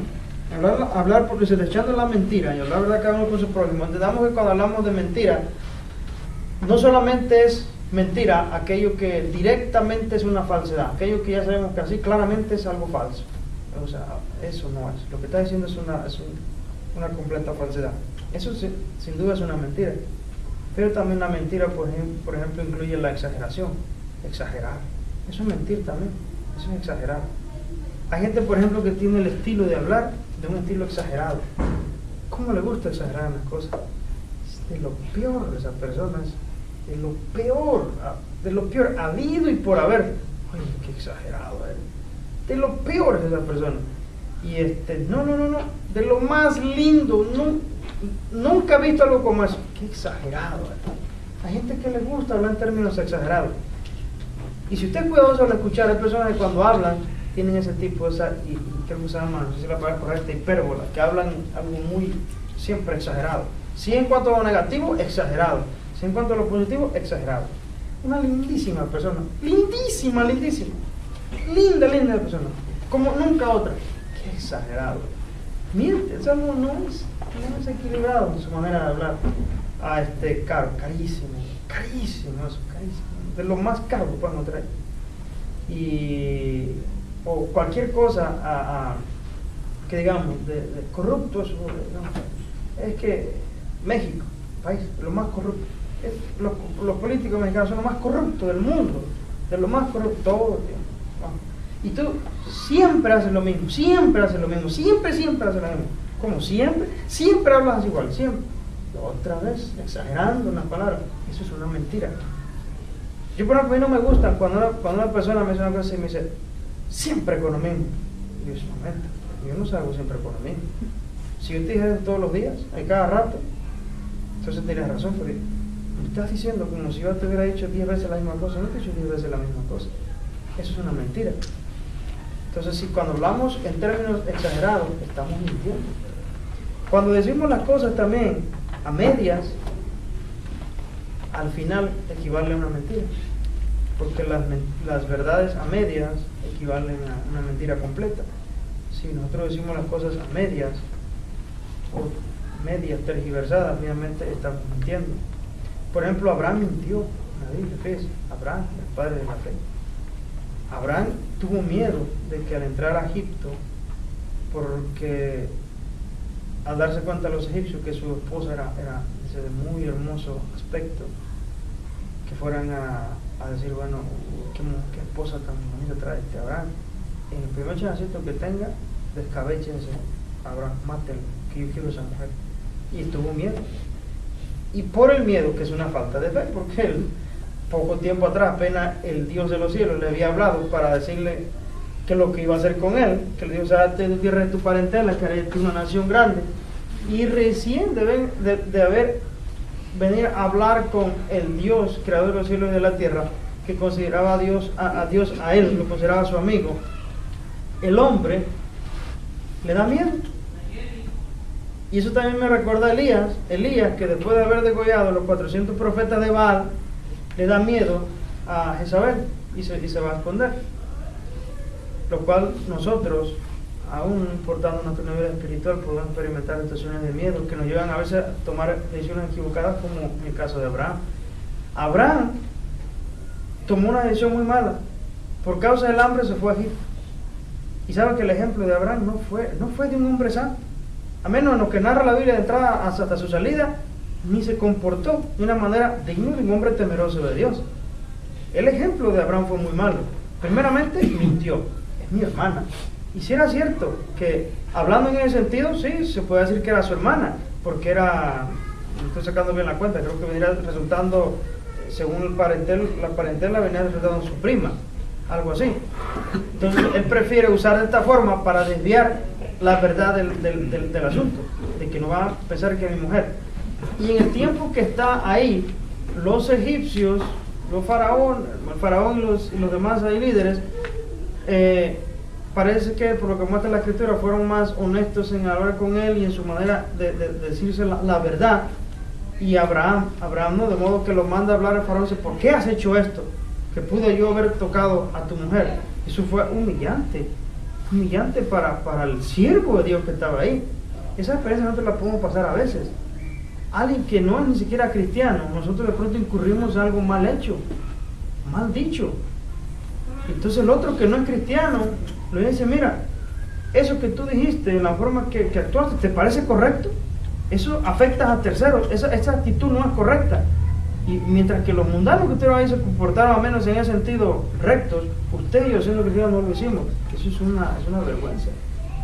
hablar porque se le echando la mentira y hablar la verdad cada uno con su prójimo, entendamos que cuando hablamos de mentira, no solamente es mentira aquello que directamente es una falsedad, aquello que ya sabemos que así claramente es algo falso. O sea, eso no es. Lo que está diciendo es una completa falsedad. Eso sin duda es una mentira. Pero también la mentira, por ejemplo, incluye la exageración. Exagerar. Eso es mentir también. Eso es exagerar. Hay gente, por ejemplo, que tiene el estilo de hablar de un estilo exagerado. ¿Cómo le gusta exagerar en las cosas? Es de lo peor de esas personas. De lo peor habido y por haber. Oye, qué exagerado eres. De lo peor de esa persona. Y no, de lo más lindo, nunca he visto algo como eso. Qué exagerado eres. Hay gente que le gusta hablar en términos exagerados. Y si usted es cuidadoso al escuchar, hay personas que cuando hablan tienen ese tipo, y creo que se llama, no sé si la palabra correcta, hipérbola, que hablan algo muy, siempre exagerado. Si en cuanto a lo negativo, exagerado. Si en cuanto a lo positivo, exagerado. Una lindísima persona. Lindísima. Linda persona. Como nunca otra. Qué exagerado. Miente, o sea, no es equilibrado en su manera de hablar. Caro, carísimo. De lo más caro que pueden traer. O cualquier cosa que digamos, de corrupto. Es que México, país, lo más corrupto. Los políticos mexicanos son lo más corrupto del mundo, de lo más corrupto todo el tiempo. Y tú siempre haces lo mismo, siempre haces lo mismo. Como siempre hablas igual, siempre. Otra vez, exagerando una palabra. Eso es una mentira. Yo, por ejemplo, a mí no me gusta cuando una persona me dice una cosa y me dice, siempre con lo mismo. Y yo digo, un momento, yo no salgo siempre con lo mismo. Si yo te dije eso todos los días, a cada rato, entonces tienes razón, porque me estás diciendo como si yo te hubiera dicho 10 veces la misma cosa. No te he dicho 10 veces la misma cosa. Eso es una mentira. Entonces, si cuando hablamos en términos exagerados, estamos mintiendo. Cuando decimos las cosas también a medias, al final equivale a una mentira. Porque las verdades a medias equivalen a una mentira completa. Si nosotros decimos las cosas a medias, o medias tergiversadas, obviamente estamos mintiendo. Por ejemplo, Abraham mintió en la Biblia. ¿Qué es? Abraham, el padre de la fe. Abraham tuvo miedo de que al entrar a Egipto, porque al darse cuenta a los egipcios que su esposa era de muy hermoso aspecto, que fueran a decir, bueno, qué esposa tan bonita trae este Abraham. En el primer chancito que tenga, descabéchense, Abraham, mátelo, que yo quiero esa mujer. Y tuvo miedo. Y por el miedo, que es una falta de fe, porque él, poco tiempo atrás, apenas el Dios de los cielos le había hablado para decirle que lo que iba a hacer con él, que le dijo, sácate de tierra de tu parentela, que haré una nación grande. Y recién de haber venir a hablar con el Dios, creador de los cielos y de la tierra, que consideraba a Dios, a él, lo consideraba su amigo, el hombre le da miedo. Y eso también me recuerda a Elías, que después de haber degollado los 400 profetas de Baal, le da miedo a Jezabel y se va a esconder. Lo cual nosotros, aún importando nuestro nivel espiritual, podemos experimentar situaciones de miedo que nos llevan a veces a tomar decisiones equivocadas, como en el caso de Abraham. Abraham tomó una decisión muy mala. Por causa del hambre se fue a Egipto. Y sabe que el ejemplo de Abraham no fue de un hombre santo. A menos en lo que narra la Biblia de entrada hasta su salida, ni se comportó de una manera digna de un hombre temeroso de Dios. El ejemplo de Abraham fue muy malo. Primeramente, mintió. Es mi hermana. Y si era cierto que, hablando en ese sentido, sí, se puede decir que era su hermana, porque no estoy sacando bien la cuenta, creo que vendría resultando según la parentela venía resultado en su prima, algo así. Entonces él prefiere usar de esta forma para desviar la verdad del asunto, de que no va a pensar que es mi mujer. Y en el tiempo que está ahí, los egipcios, el faraón y los demás ahí líderes, parece que por lo que muestra la escritura fueron más honestos en hablar con él y en su manera de decirse la verdad. Y Abraham no, de modo que lo manda a hablar al faraón, dice, ¿por qué has hecho esto? Que pude yo haber tocado a tu mujer. Eso fue humillante para el siervo de Dios que estaba ahí. Esa experiencia nosotros la podemos pasar a veces. Alguien que no es ni siquiera cristiano, nosotros de pronto incurrimos en algo mal hecho, mal dicho. Entonces el otro que no es cristiano le dice, mira, eso que tú dijiste, la forma que actuaste, ¿te parece correcto? Eso afecta a terceros, esa actitud no es correcta. Y mientras que los mundanos que ustedes ahí se comportaron al menos en ese sentido rectos, usted y yo siendo cristianos no lo hicimos. Eso es una vergüenza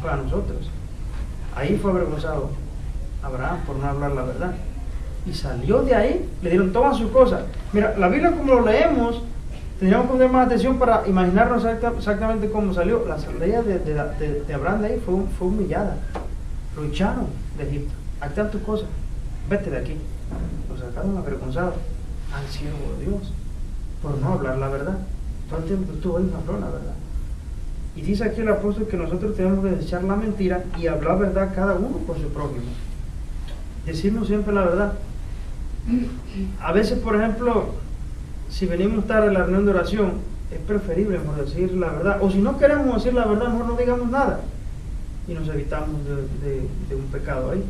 para nosotros. Ahí fue avergonzado Abraham por no hablar la verdad. Y salió de ahí, le dieron todas sus cosas. Mira, la Biblia como lo leemos, tendríamos que poner más atención para imaginarnos exactamente cómo salió. La salida de Abraham de ahí fue humillada. Lo echaron de Egipto. Aquí están tus cosas, vete de aquí. Lo sacaron avergonzado al siervo de Dios por no hablar la verdad. Todo el tiempo que estuvo ahí no habló la verdad. Y dice aquí el apóstol que nosotros tenemos que desechar la mentira y hablar verdad cada uno con su prójimo. Decirnos siempre la verdad. A veces, por ejemplo, si venimos tarde a la reunión de oración, es preferible mejor decir la verdad. O si no queremos decir la verdad, mejor no digamos nada. Y nos evitamos de un pecado ahí.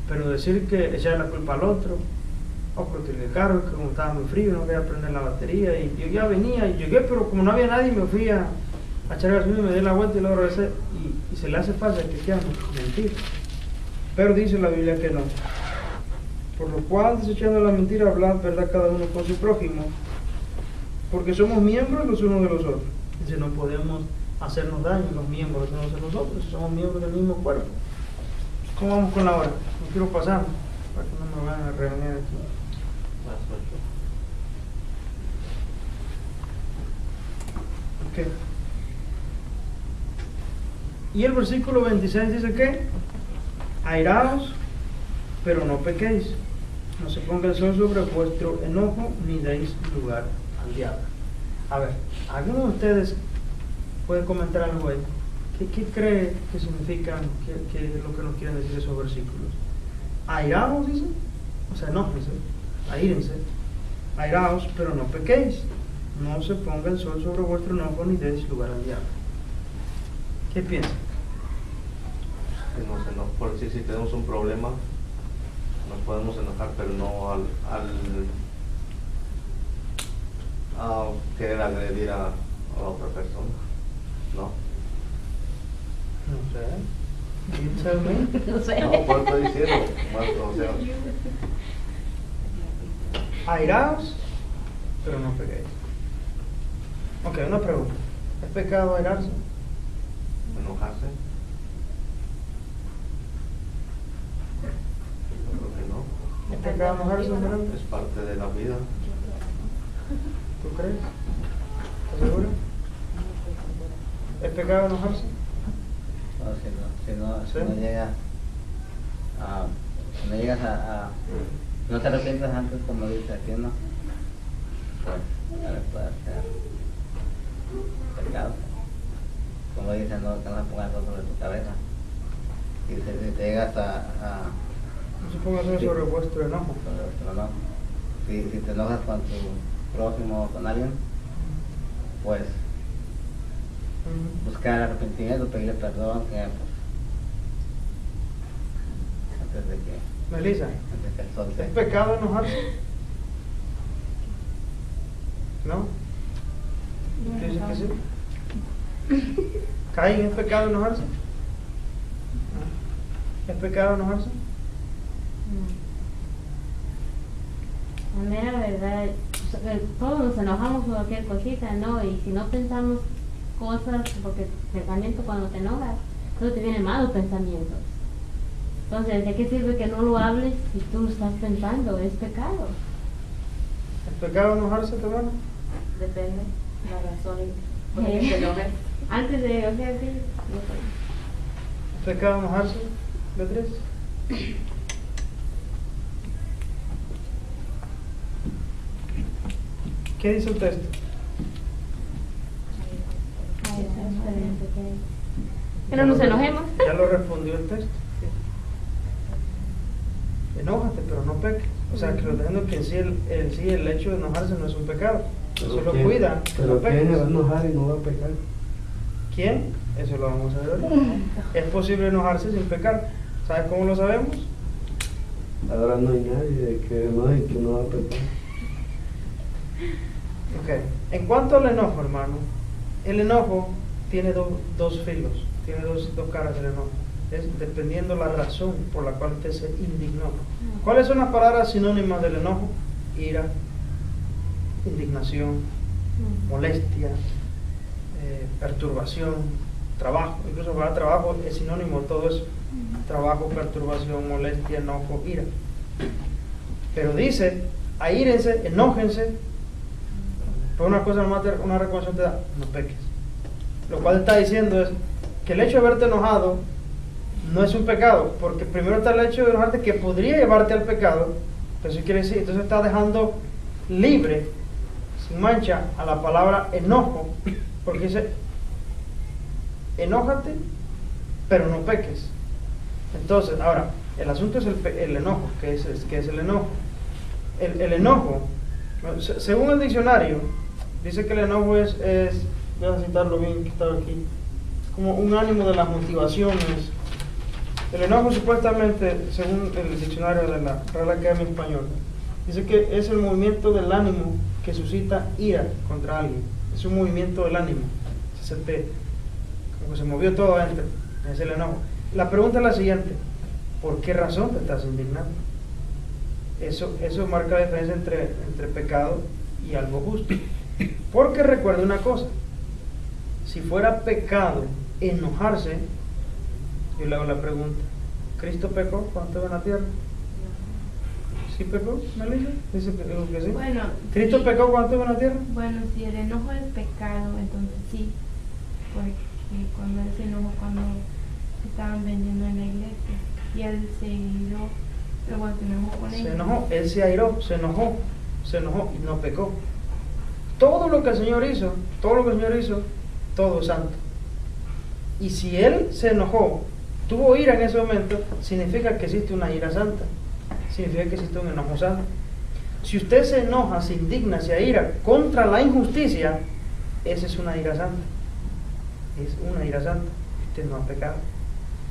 Pero decir que echar la culpa al otro, porque el carro, que como estaba muy frío, no quería prender la batería, y yo ya venía, y llegué, pero como no había nadie, me fui a echar gasolina, me di la vuelta y luego regresé, y se le hace fácil al cristiano mentir. Pero dice la Biblia que no. Por lo cual, desechando la mentira, hablad verdad cada uno con su prójimo, porque somos miembros los unos de los otros. Dice, no podemos hacernos daño los miembros los unos de los otros, somos miembros del mismo cuerpo. ¿Cómo vamos con la hora? No quiero pasar para que no me vayan a reunir aquí. Okay. Y el versículo 26 dice que airaos, pero no pequéis. No se ponga el sol sobre vuestro enojo, ni deis lugar al diablo. A ver, ¿alguno de ustedes puede comentar algo ahí? ¿Qué cree que significan, qué es lo que nos quieren decir esos versículos? Airaos, dice, o sea, enójense, aírense, airaos, pero no pequéis. No se ponga el sol sobre vuestro enojo, ni deis lugar al diablo. ¿Qué piensan? Por decir, si tenemos un problema, nos podemos enojar, pero no al querer agredir a la otra persona, ¿no? No sé. You tell me. No sé. No, por estoy diciendo, o sea, Airaos, pero no pequéis. Ok, una pregunta. ¿Es pecado airarse? enojarse. Yo creo que no. ¿Es pecado enojarse, Fernando? Es parte de la vida. ¿Tú crees? ¿Estás seguro? ¿Es pecado enojarse? No, ¿Sí? si no llegas no te arrepientes antes, como dice aquí, ¿no? Pues puede ser pecado. Como dice, no, que no se pongas sobre tu cabeza. Y si te llegas No se ponga eso sobre vuestro enojo. sobre vuestro enojo. Si te enojas con tu prójimo o con alguien, pues buscar arrepentimiento, pedirle perdón, que antes de que Melissa, el sol ¿es pecado enojarse? ¿No? ¿Tú dices que sí? ¿Caín, es pecado enojarse? ¿Es pecado enojarse? A mí la verdad, todos nos enojamos por cualquier cosita, ¿no? Y si no pensamos cosas, porque pensamiento cuando te enojas, entonces te vienen malos pensamientos. Entonces, ¿de qué sirve que no lo hables si tú lo estás pensando? Es pecado. ¿Es pecado enojarse, tu hermano? Depende la razón por la que te enojes. Antes de, o sea, sí, no sé. ¿Es pecado enojarse, Beatriz? ¿Qué dice el texto? Ay, eso es diferente, que no nos enojemos. Ya lo respondió el texto. Enójate, pero no peques. O sea, que lo dejando que en sí el hecho de enojarse no es un pecado. Eso lo cuida. Pero no peques. ¿quién se va a enojar y no va a pecar? ¿Quién? Eso lo vamos a ver ahorita. Es posible enojarse sin pecar. ¿Sabes cómo lo sabemos? Ahora no hay nadie que enoje y que no va a pecar. Ok. En cuanto al enojo, hermano, el enojo tiene dos filos, tiene dos caras del enojo. Es dependiendo la razón por la cual usted se indignó. ¿Cuáles son las palabras sinónimas del enojo? Ira, indignación, molestia, perturbación, trabajo. Incluso para trabajo es sinónimo de todo eso. Trabajo, perturbación, molestia, enojo, ira. Pero dice, aírense, enójense, pero una cosa nomás, una recomendación te da, no peques. Lo cual está diciendo es que el hecho de haberte enojado no es un pecado, porque primero está el hecho de enojarte que podría llevarte al pecado, pero eso quiere decir, entonces está dejando libre, sin mancha, a la palabra enojo, porque dice, enójate, pero no peques. Entonces, ahora, el asunto es el enojo. ¿Qué es el enojo? El enojo, según el diccionario, dice que el enojo es voy a citarlo bien que estaba aquí, como un ánimo de las motivaciones. El enojo supuestamente, según el diccionario de la Real Academia Española, dice que es el movimiento del ánimo que suscita ira contra alguien. Es un movimiento del ánimo. Como que se movió todo adentro. Es el enojo. La pregunta es la siguiente: ¿por qué razón te estás indignando? Eso marca la diferencia entre pecado y algo justo. Porque recuerda una cosa: si fuera pecado enojarse, yo le hago la pregunta, ¿Cristo pecó cuando estuvo en la tierra? ¿Sí pecó, Melissa? Dice que sí. Bueno, ¿Cristo sí. pecó cuando estuvo en la tierra? Bueno, si el enojo es pecado, entonces sí, porque cuando él se enojó, cuando estaban vendiendo en la iglesia, y él se iró, pero bueno, se enojó con ellos. Se enojó, él se airó, se enojó y no pecó. Todo lo que el Señor hizo, todo es santo. Y si él se enojó, tuvo ira en ese momento, significa que existe una ira santa, significa que existe un enojo santo. Si usted se enoja, se indigna, se aira contra la injusticia, esa es una ira santa. Es una ira santa. Usted no ha pecado.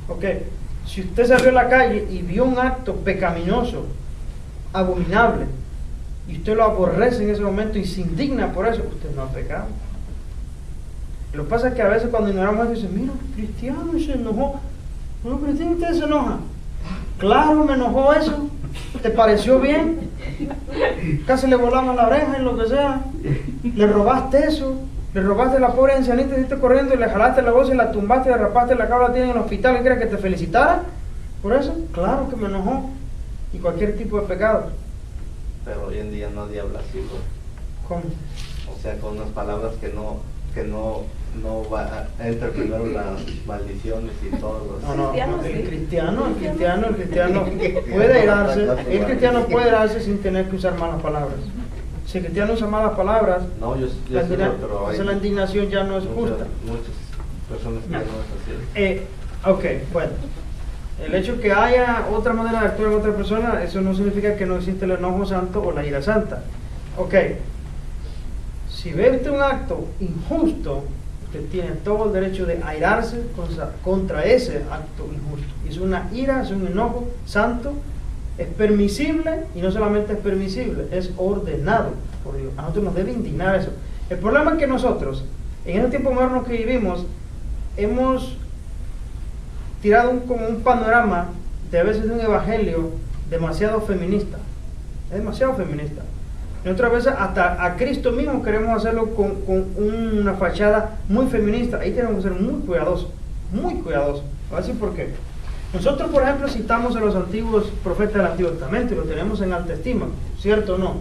Ok, si usted salió a la calle y vio un acto pecaminoso, abominable, y usted lo aborrece en ese momento y se indigna por eso, usted no ha pecado. Lo que pasa es que a veces cuando ignoramos eso, dicen, mira, cristiano se enojó. No, cristiano, usted se enoja. Claro, me enojó eso. ¿Te pareció bien? Casi le volamos la oreja y lo que sea. Le robaste eso. Le robaste a la pobre ancianita, te fuiste corriendo y le jalaste la voz y la tumbaste, le rapaste la cabra, la tienen en el hospital y quiere que te felicitara. Por eso, claro que me enojó. Y cualquier tipo de pecado. Pero hoy en día nadie habla así, ¿no? ¿Cómo? O sea, con unas palabras que no va a entrar primero las maldiciones y todo. No, Cristianos, el sí. cristiano puede airarse, el cristiano puede airarse sin tener que usar malas palabras. Si el cristiano usa malas palabras, No, yo sé, pero hay entonces la indignación ya no es justa. muchas personas que No. no es así. Ok, bueno. El hecho que haya otra manera de actuar en otra persona, eso no significa que no existe el enojo santo o la ira santa. Ok. Si ve usted un acto injusto, usted tiene todo el derecho de airarse contra ese acto injusto. Es una ira, es un enojo santo, es permisible, y no solamente es permisible, es ordenado por Dios. A nosotros nos debe indignar eso. El problema es que nosotros, en este tiempo moderno que vivimos, hemos tirado como un panorama de a veces de un evangelio demasiado feminista. Es demasiado feminista. Y otras veces hasta a Cristo mismo queremos hacerlo con una fachada muy feminista. Ahí tenemos que ser muy cuidadosos, muy cuidadosos. Voy a decir por qué. Nosotros, por ejemplo, citamos a los antiguos profetas del Antiguo Testamento y los tenemos en alta estima, ¿cierto o no?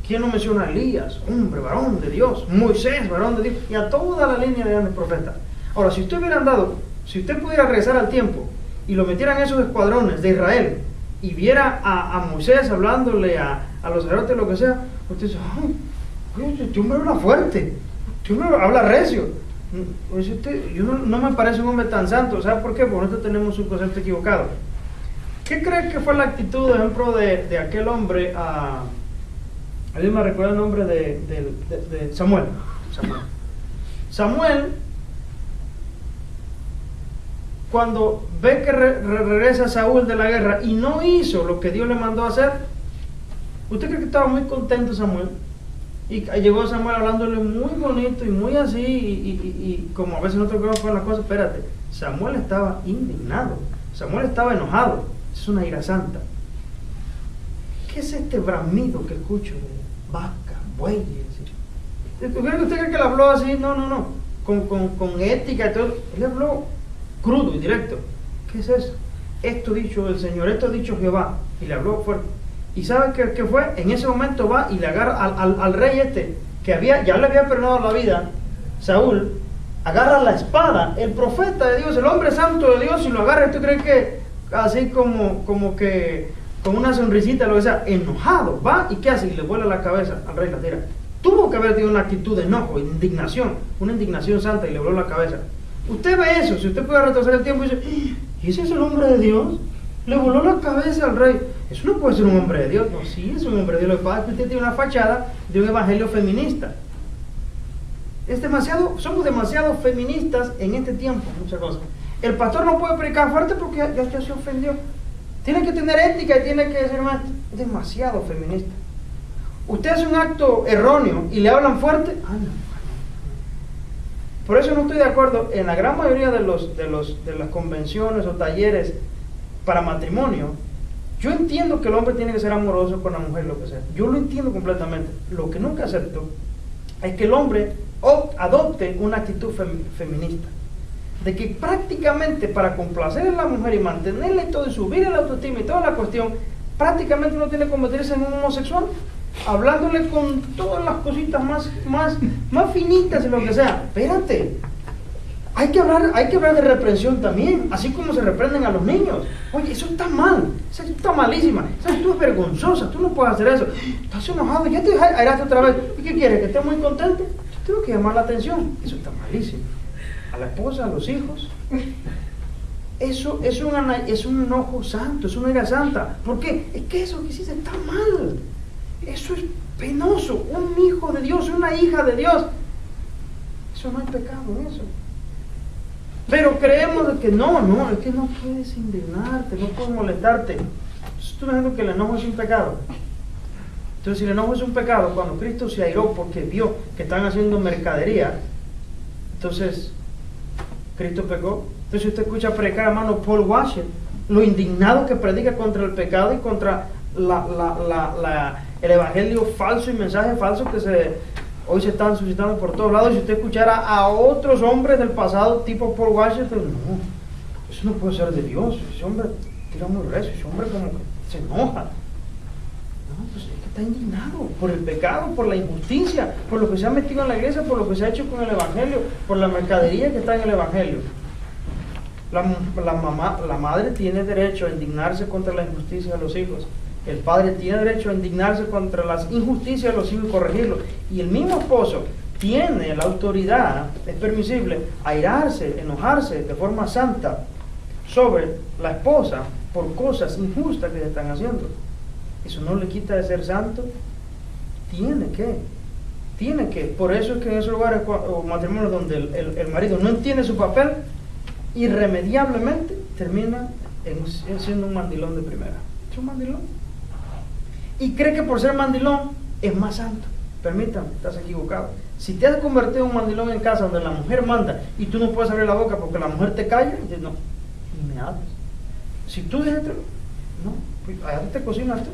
¿Quién no menciona a Elías? Hombre, varón de Dios. Moisés, varón de Dios. Y a toda la línea de grandes profetas. Ahora, si usted pudiera regresar al tiempo y lo metieran en esos escuadrones de Israel y viera a Moisés hablándole a los sacerdotes, lo que sea, usted dice, ay, este hombre habla fuerte, este hombre habla recio. Yo no me parece un hombre tan santo. ¿Sabe por qué? Porque nosotros tenemos un concepto equivocado. ¿Qué crees que fue la actitud, por ejemplo, de aquel hombre? Alguien me recuerda el nombre de Samuel. Samuel, cuando ve que regresa Saúl de la guerra y no hizo lo que Dios le mandó a hacer, ¿usted cree que estaba muy contento Samuel? Y llegó Samuel hablándole muy bonito y muy así, y como a veces nosotros queremos poner las cosas, espérate, Samuel estaba indignado, Samuel estaba enojado. Es una ira santa. ¿Qué es este bramido que escucho de vaca, bueyes? ¿Usted cree que le habló así? No. Con ética y todo. Él habló crudo y directo. ¿Qué es eso? Esto dicho el Señor, esto dicho Jehová. Y le habló fuerte. ¿Y sabe qué fue? En ese momento va y le agarra al rey que ya le había perdonado la vida, Saúl, agarra la espada, el profeta de Dios, el hombre santo de Dios, y lo agarra. ¿Tú crees que así como que con una sonrisita, lo que sea, enojado, va y qué hace? Y le vuela la cabeza al rey, la tira? Tuvo que haber tenido una actitud de enojo, indignación, una indignación santa, y le voló la cabeza. Usted ve eso, si usted puede retroceder el tiempo y dice, ¿y ese es el hombre de Dios? Le voló la cabeza al rey. Eso no puede ser un hombre de Dios. No, sí es un hombre de Dios. Lo que pasa es que usted tiene una fachada de un evangelio feminista. Somos demasiado feministas en este tiempo, muchas cosas. El pastor no puede predicar fuerte porque ya se ofendió. Tiene que tener ética y tiene que ser demasiado feminista. Usted hace un acto erróneo y le hablan fuerte. No. Por eso no estoy de acuerdo en la gran mayoría de las convenciones o talleres para matrimonio. Yo entiendo que el hombre tiene que ser amoroso con la mujer, lo que sea. Yo lo entiendo completamente. Lo que nunca acepto es que el hombre adopte una actitud feminista. De que prácticamente para complacer a la mujer y mantenerla y todo, y subir el autoestima y toda la cuestión, prácticamente uno tiene que convertirse en un homosexual, hablándole con todas las cositas más finitas y lo que sea. Espérate, hay que hablar de reprensión también, así como se reprenden a los niños. Oye, eso está mal, eso está malísima, tú es vergonzosa, tú no puedes hacer eso. Estás enojado, ya te airaste otra vez. ¿Y qué quieres? ¿Que estés muy contento? Tengo que llamar la atención. Eso está malísimo. A la esposa, a los hijos. Eso es un enojo santo, es una ira santa. ¿Por qué? Es que eso que hiciste está mal. Eso es penoso. Un hijo de Dios, una hija de Dios. Eso no hay pecado en eso. Pero creemos que no, es que no puedes indignarte, no puedes molestarte. Estoy diciendo que el enojo es un pecado. Entonces, si el enojo es un pecado, cuando Cristo se airó porque vio que están haciendo mercadería, entonces Cristo pecó. Entonces, si usted escucha predicar, hermano Paul Washer, lo indignado que predica contra el pecado y contra el evangelio falso y mensaje falso que hoy se están suscitando por todos lados. Y si usted escuchara a otros hombres del pasado, tipo Paul Washer, no, eso no puede ser de Dios. Ese hombre tira muy recio, ese hombre como que se enoja. No, pues es que está indignado por el pecado, por la injusticia, por lo que se ha metido en la iglesia, por lo que se ha hecho con el evangelio, por la mercadería que está en el evangelio. La madre tiene derecho a indignarse contra la injusticia de los hijos. El padre tiene derecho a indignarse contra las injusticias de los hijos y corregirlos. Y el mismo esposo tiene la autoridad, es permisible, airarse, enojarse de forma santa sobre la esposa por cosas injustas que se están haciendo. Eso no le quita de ser santo. Tiene que. Por eso es que en esos lugares o matrimonios donde el marido no entiende su papel, irremediablemente termina siendo un mandilón de primera. Es un mandilón. Y cree que por ser mandilón es más santo. Permítame, estás equivocado. Si te has convertido en un mandilón en casa donde la mujer manda y tú no puedes abrir la boca porque la mujer te calla, dices, no, ni me hables. Si tú dices, no, pues allá te cocinas tú.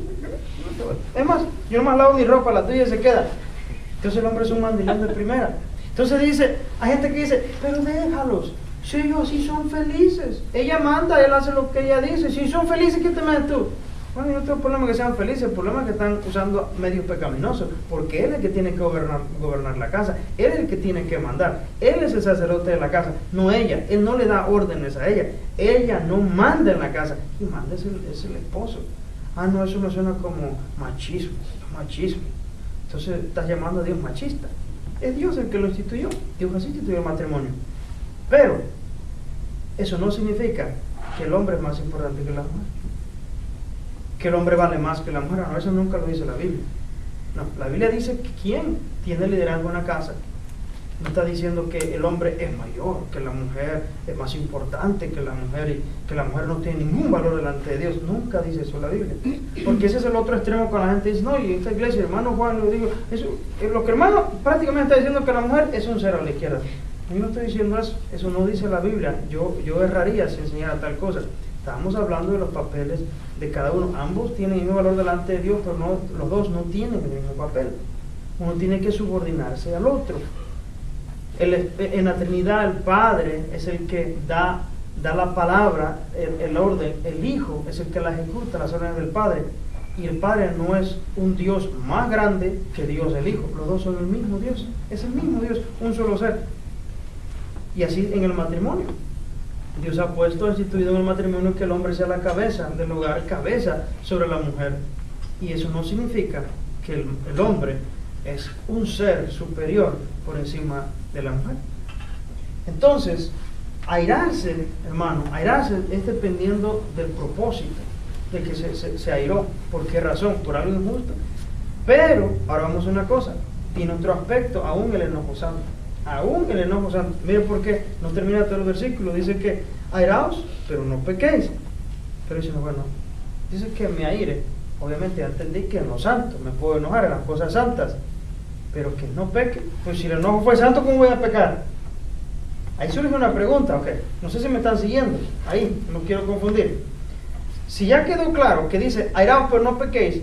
Es más, yo nomás lavo mi ropa, la tuya se queda. Entonces el hombre es un mandilón de primera. Entonces dice, hay gente que dice, pero déjalos. Si ellos sí son felices, ella manda, él hace lo que ella dice. Si son felices, ¿qué te metes tú? Bueno, yo no tengo problema que sean felices, el problema es que están usando medios pecaminosos, porque él es el que tiene que gobernar la casa, él es el que tiene que mandar, él es el sacerdote de la casa, no ella, él no le da órdenes a ella no manda en la casa, y manda es el esposo. Ah, no, eso me suena como machismo. Entonces estás llamando a Dios machista. Es Dios el que lo instituyó, Dios así instituyó el matrimonio. Pero eso no significa que el hombre es más importante que la mujer, que el hombre vale más que la mujer. No, eso nunca lo dice la Biblia. No, la Biblia dice que quien tiene liderazgo en la casa no está diciendo que el hombre es mayor, que la mujer es más importante que la mujer y que la mujer no tiene ningún valor delante de Dios. Nunca dice eso la Biblia, porque ese es el otro extremo cuando la gente dice, no, y esta iglesia, hermano Juan, lo digo, eso, lo que hermano prácticamente está diciendo que la mujer es un cero a la izquierda. Yo no estoy diciendo eso no dice la Biblia. Yo erraría si enseñara tal cosa. Estamos hablando de los papeles de cada uno. Ambos tienen el mismo valor delante de Dios, pero no, los dos no tienen el mismo papel. Uno tiene que subordinarse al otro. En la Trinidad el Padre es el que da la palabra, el orden. El Hijo es el que la ejecuta, las órdenes del Padre. Y el Padre no es un Dios más grande que Dios el Hijo. Los dos son el mismo Dios. Es el mismo Dios, un solo ser. Y así en el matrimonio. Dios ha instituido en el matrimonio que el hombre sea la cabeza del hogar, cabeza sobre la mujer. Y eso no significa que el hombre es un ser superior por encima de la mujer. Entonces, airarse, hermano, airarse es dependiendo del propósito de que se airó. ¿Por qué razón? Por algo injusto. Pero, ahora vamos a una cosa, tiene otro aspecto, aún el enojo santo. Aún el enojo santo. Mire por qué no termina todo el versículo. Dice que airaos, pero no pequéis. Pero dice, bueno, dice que me aire. Obviamente ya entendí que en lo santo me puedo enojar en las cosas santas, pero que no peque. Pues si el enojo fue santo, ¿cómo voy a pecar? Ahí surge una pregunta, ok. No sé si me están siguiendo. Ahí, no quiero confundir. Si ya quedó claro que dice airaos, pero no pequéis,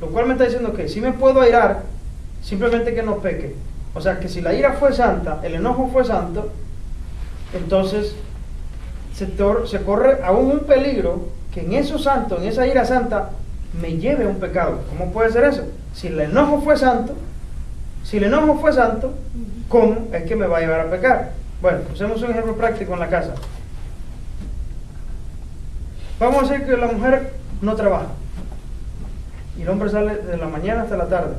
lo cual me está diciendo que si me puedo airar, simplemente que no peque. O sea que si la ira fue santa, el enojo fue santo, entonces se corre aún un peligro que en eso santo, en esa ira santa, me lleve a un pecado. ¿Cómo puede ser eso? Si el enojo fue santo, ¿cómo es que me va a llevar a pecar? Bueno, usemos un ejemplo práctico en la casa. Vamos a decir que la mujer no trabaja y el hombre sale de la mañana hasta la tarde.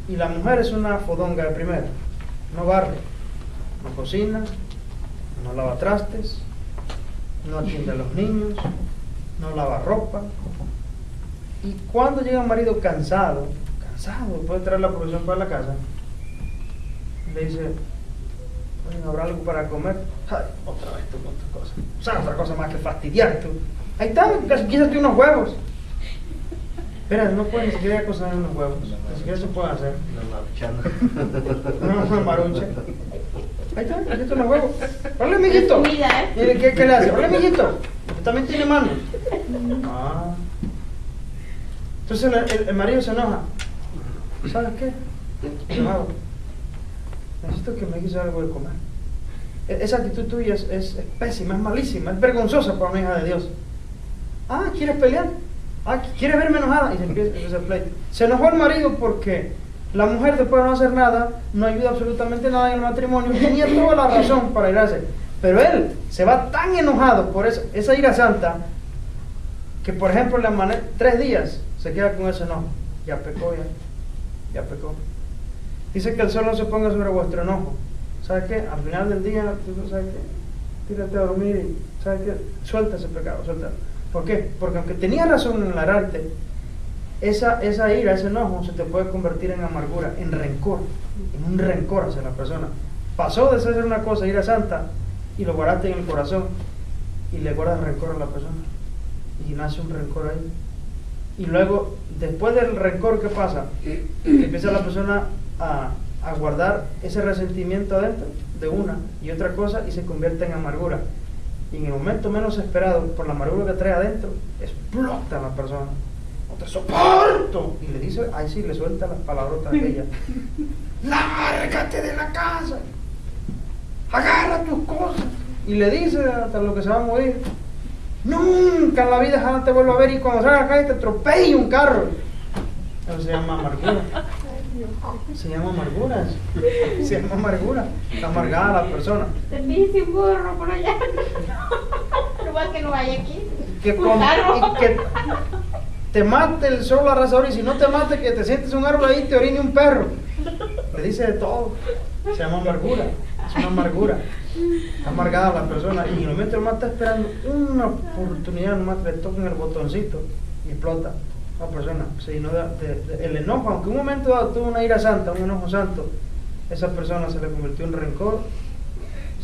Y la mujer es una fodonga de primera, no barre, no cocina, no lava trastes, no atiende a los niños, no lava ropa. Y cuando llega el marido cansado, después de traer la provisión para la casa, le dice, oye, ¿habrá algo para comer? Ay, otra vez tú con tus cosas. O sea, otra cosa más que fastidiar tú. Ahí está, quítate unos huevos. Espera, no pueden ni siquiera cocinar unos huevos. Ni siquiera se puede hacer. Una marucha. Ahí está, aquí están los huevos. ¡Hola, amiguito! ¿Qué le hace? ¡Hola, amiguito! También tiene manos. Ah. Entonces el marido se enoja. ¿Sabes qué? Enojado. Necesito que me guise algo de comer. Esa actitud tuya es pésima, es malísima, es vergonzosa para una hija de Dios. Ah, ¿quieres pelear? Ah, ¿quieres verme enojada? Y se empieza el pleito. Se enojó el marido porque la mujer, después de no hacer nada, no ayuda absolutamente nada en el matrimonio. Tenía toda la razón para irse. Pero él se va tan enojado por esa ira santa que, por ejemplo, 3 días se queda con ese enojo. Ya pecó, ya pecó. Dice que el sol no se ponga sobre vuestro enojo. ¿Sabes qué? Al final del día, ¿tú sabes qué? Tírate a dormir y, ¿sabes qué? Suelta ese pecado, suelta. ¿Por qué? Porque aunque tenía razón en airarte, esa ira, ese enojo se te puede convertir en amargura, en rencor, en un rencor hacia la persona. Pasó de ser una cosa, ira santa, y lo guardaste en el corazón, y le guardas rencor a la persona, y nace un rencor ahí. Y luego, después del rencor, ¿qué pasa? Empieza la persona a guardar ese resentimiento adentro de una y otra cosa y se convierte en amargura. Y en el momento menos esperado, por la amargura que trae adentro, explota a la persona. No te soporto. Y le dice, ahí sí, le suelta las palabrotas a ella. Lárgate de la casa. Agarra tus cosas. Y le dice hasta lo que se va a morir. Nunca en la vida jamás te vuelvo a ver, y cuando salgas a la calle te atropella un carro. Eso se llama amargura. Se llama amargura. Eso. Se llama amargura. Está amargada la persona. Te pise un burro por allá. Igual que no vaya aquí. Y que te mate el sol arrasador, y si no te mate, que te sientes un árbol ahí y te orine un perro. Le dice de todo. Se llama amargura. Es una amargura. Está amargada la persona, y en el momento el más está esperando una oportunidad, nomás le tocan el botoncito y explota la persona. Se llenó el enojo, aunque un momento dado tuvo una ira santa, un enojo santo, esa persona se le convirtió en rencor,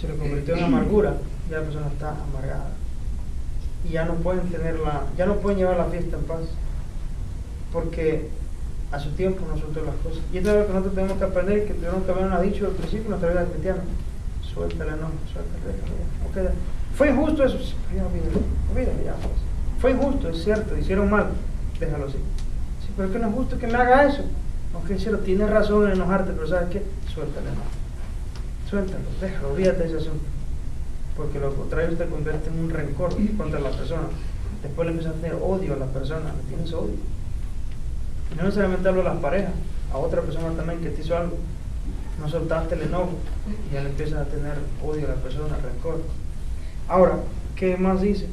se le convirtió en amargura, y la persona está amargada. Y ya no pueden llevar la fiesta en paz, porque a su tiempo no soltó las cosas. Y esto es lo que nosotros tenemos que aprender, que tenemos que haber dicho al principio en nuestra vida cristiana. Suéltale, no, suéltale, okay. Fue injusto eso, sí, olvídalo ya, pues. Fue injusto, es cierto, hicieron mal, déjalo así. Sí, pero es que no es justo que me haga eso. Aunque es cierto, tienes razón en enojarte, pero ¿sabes qué? Suéltale, no. Suéltalo, déjalo, olvídate de ese asunto. Porque lo contrario te convierte en un rencor contra la persona. Después le empiezas a tener odio a la persona, le tienes odio. Y no necesariamente hablo a las parejas, a otra persona también que te hizo algo. No soltaste el enojo y ya le empiezas a tener odio a la persona, rencor. Ahora, ¿qué más dice?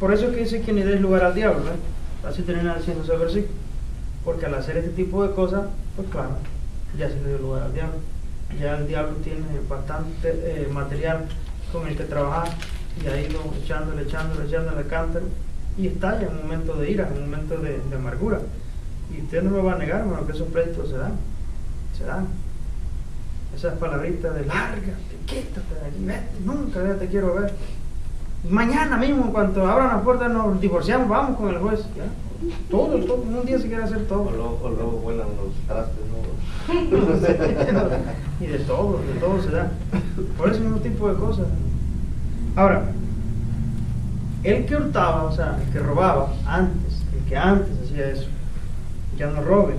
Por eso es que dice que ni des lugar al diablo, ¿no? Así termina diciendo ese versículo. Porque al hacer este tipo de cosas, pues claro, ya se le dio lugar al diablo. Ya el diablo tiene bastante material con el que trabajar, y ha ido echándole al cántaro, y estalla en un momento de ira, en un momento de amargura. Y usted no me va a negar, hermano, que esos pleitos se dan. Esas palabritas de lárgate, quítate de aquí, vete, nunca ya te quiero ver. Y mañana mismo, en cuanto abran las puertas, nos divorciamos, vamos con el juez. ¿Ya? Todo, en un día se quiere hacer todo. O luego vuelan los trastes, ¿no? Y de todo se da. Por ese mismo tipo de cosas. Ahora, el que hurtaba, o sea, el que robaba antes, el que antes hacía eso, ya no robe.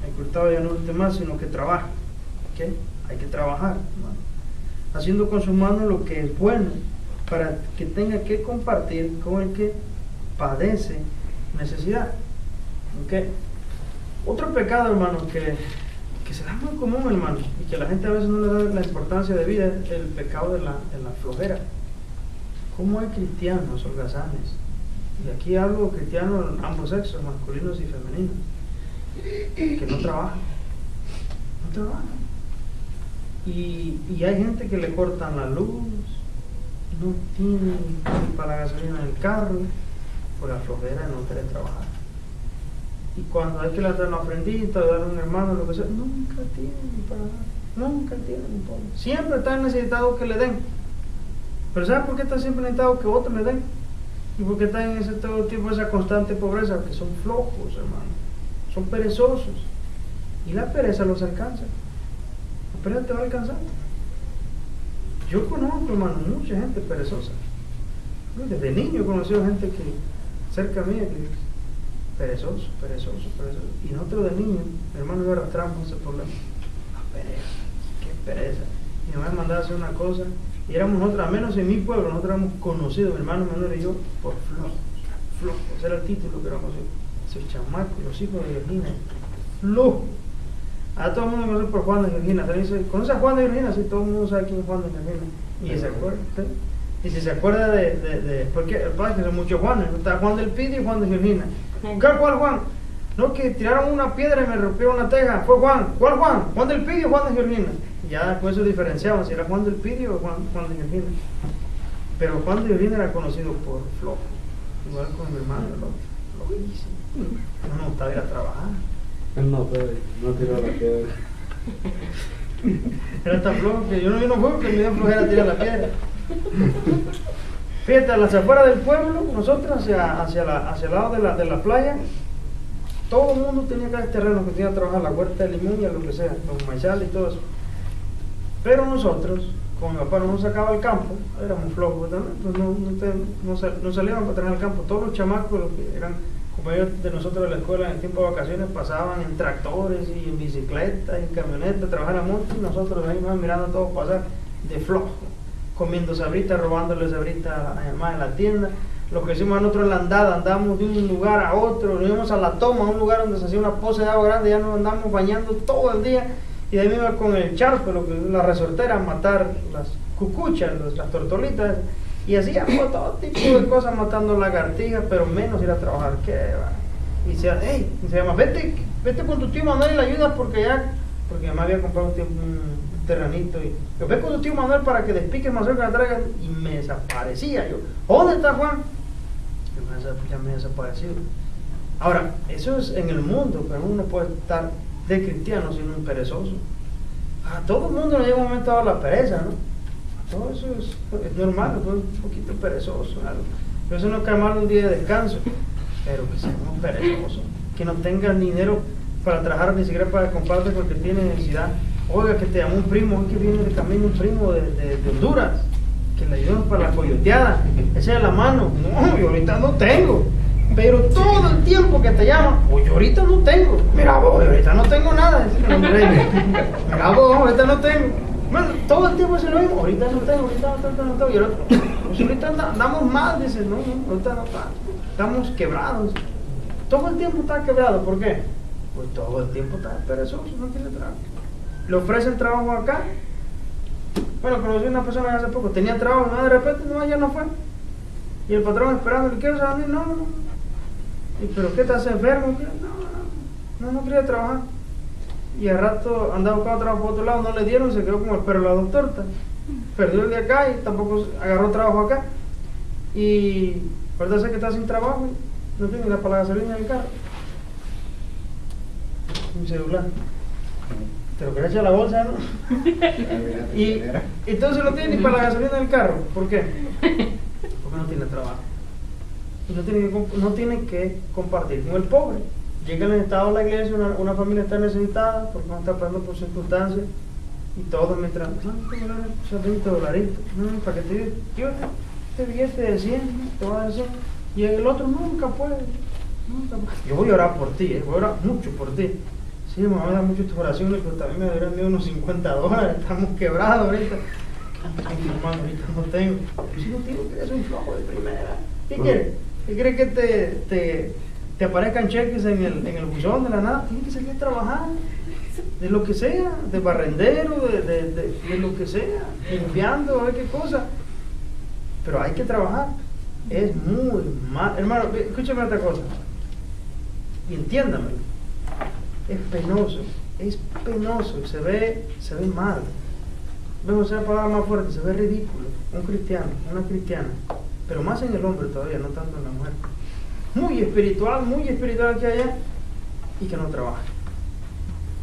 El que hurtaba ya no hurte más, sino que trabaja. ¿Okay? Hay que trabajar, hermano, haciendo con sus manos lo que es bueno, para que tenga que compartir con el que padece necesidad. ¿Okay? Otro pecado, hermano, que se da muy común, hermano, y que la gente a veces no le da la importancia de vida, es el pecado de la flojera. ¿Cómo hay cristianos holgazanes? Y aquí hablo de cristianos en ambos sexos, masculinos y femeninos, que no trabajan. Y hay gente que le cortan la luz, no tienen para la gasolina en el carro, por la flojera de no querer trabajar. Y cuando hay que le dar una ofrendita, dar a un hermano, lo que sea, nunca tienen para dar, nunca tienen, pobre. Siempre están necesitados que le den. Pero ¿sabes por qué están siempre necesitados que otros le den? ¿Y por qué están en ese todo tipo de esa constante pobreza? Porque son flojos, hermano, son perezosos. Y la pereza los alcanza. La pereza te va alcanzando. Yo conozco, hermano, mucha gente perezosa. Desde niño he conocido gente que cerca mía que perezoso. Y nosotros de niños, mi hermano y yo arrastramos ese problema. La pereza, qué pereza. Mi mamá me mandaba a hacer una cosa, y éramos nosotros, al menos en mi pueblo, nosotros éramos conocidos, mi hermano menor y yo, por flojos. Ese era el título que éramos, esos chamacos, los hijos de Virginia, flojos. A todo el mundo conoce por Juan de Virginia. ¿Conoce a Juan de Virginia? Sí, todo el mundo sabe quién es Juan de Virginia. Y se acuerda, ¿sí? Y si se acuerda porque el padre, que son muchos Juanes, está Juan del Pidio y Juan de Virginia. ¿Cuál Juan? No, que tiraron una piedra y me rompieron una teja. Fue Juan. ¿Cuál Juan? Juan del Pidio y Juan de Virginia. Ya con eso diferenciaban si era Juan del Pidio o Juan de Virginia. Pero Juan de Virginia era conocido por flojo. Igual con mi hermano, el otro. Flojísimo. No me gustaba ir a trabajar. No, pero no tiró la piedra. Era tan flojo que yo no fui porque me dio flojera tirar la piedra. Fíjate, a las afueras del pueblo, nosotros hacia el lado de la playa, todo el mundo tenía cada terreno que tenía que trabajar, la huerta de limón y lo que sea, los maizales y todo eso. Pero nosotros, como mi papá no nos sacaba al campo, éramos flojos también, pues no salíamos para trabajar al campo. Todos los chamacos, los que eran compañeros de nosotros de la escuela en el tiempo de vacaciones, pasaban en tractores y en bicicletas y en camionetas, trabajar a monte, y nosotros ahí nos mirando a todos pasar de flojo. comiendo sabritas, robándole sabritas a la mamá en la tienda. Lo que hicimos nosotros en la andada, andamos de un lugar a otro, nos íbamos a La Toma, a un lugar donde se hacía una poza de agua grande, ya nos andamos bañando todo el día, y de ahí me iba con el charco, la resortera, a matar las cucuchas, las tortolitas, y hacíamos todo tipo de cosas matando lagartijas, pero menos ir a trabajar. ¿Qué va? Y se llama, vete con tu tío Manuel y le ayudas porque mi mamá había comprado un terrenito, y yo, ve con tu tío Manuel para que despiques más que la traigan, y me desaparecía. Yo, ¿dónde está Juan? Ya me he desaparecido. Ahora, eso es en el mundo, pero uno no puede estar de cristiano siendo un perezoso. A todo el mundo le llega un momento dado la pereza, ¿no? Todo eso es normal, es un poquito perezoso, algo. Pero eso no cae mal un día de descanso, pero que seamos perezosos, que no tengan dinero para trabajar, ni siquiera para comprarte porque tiene necesidad. Oiga, que te llamó un primo, hoy que viene de camino un primo de Honduras, que le ayudamos para la coyoteada, echa la mano. No, yo ahorita no tengo. Pero todo el tiempo que te llaman, yo ahorita no tengo. Mira vos, ahorita no tengo nada. Mira vos, ahorita no tengo. Bueno, todo el tiempo es lo mismo. Ahorita no tengo, ahorita no tengo. Y el otro, pues ahorita andamos mal, dice, no, ahorita no está. Estamos quebrados. Todo el tiempo está quebrado. ¿Por qué? Pues todo el tiempo está perezoso, no tiene trabajo. Le ofrecen trabajo acá. Bueno, conocí a una persona hace poco, tenía trabajo, de repente, no, ya no fue. Y el patrón esperando, ¿le quiero salir? No. ¿Y pero qué, estás enfermo? No quería trabajar. Y al rato andaba buscando trabajo por otro lado, no le dieron, se quedó como el perro de las dos tortas. Perdió el de acá y tampoco agarró trabajo acá. Y ahorita sé que está sin trabajo, no tiene la para la gasolina del carro. Mi celular. Te lo quería echar a la bolsa, ¿no? Y entonces no tiene ni para la gasolina del carro. ¿Por qué? Porque no tiene trabajo. Y no tiene que compartir con el pobre. Llega el estado de la iglesia, una familia está necesitada porque no está pasando por circunstancias, y todos me traen, $20, para que te diga, yo este billete de 100, te voy a decir, y el otro nunca puede. Yo voy a orar por ti, voy a orar mucho por ti. Sí, me van a dar muchas oraciones, pero también me deberían dar unos $50, estamos quebrados ahorita. Hermano, ahorita no tengo. Si no tengo, que es un flojo de primera. ¿Qué quieres? ¿Qué crees que te aparezcan cheques en el buzón de la nada? Tienes que salir a trabajar, de lo que sea, de barrendero, de lo que sea, limpiando, a ver qué cosa. Pero hay que trabajar. Es muy mal. Hermano, escúchame otra cosa. Y entiéndame. Es penoso, se ve mal. Vemos a palabra más fuerte, se ve ridículo. Un cristiano, una cristiana, pero más en el hombre todavía, no tanto en la mujer. Muy espiritual que haya, y que no trabaje.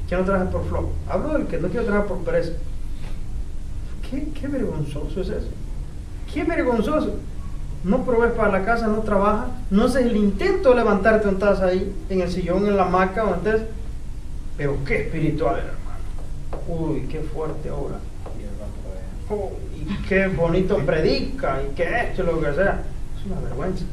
Que no trabaje por flojo. Hablo del que no quiere trabajar por pereza. Qué vergonzoso es eso. Qué vergonzoso. No provees para la casa, no trabajas, no haces el intento de levantarte donde estás ahí, en el sillón, en la hamaca, donde estés. Pero qué espiritual, hermano. Uy, qué fuerte ahora. Y qué bonito predica, y qué esto, lo que sea. Es una vergüenza.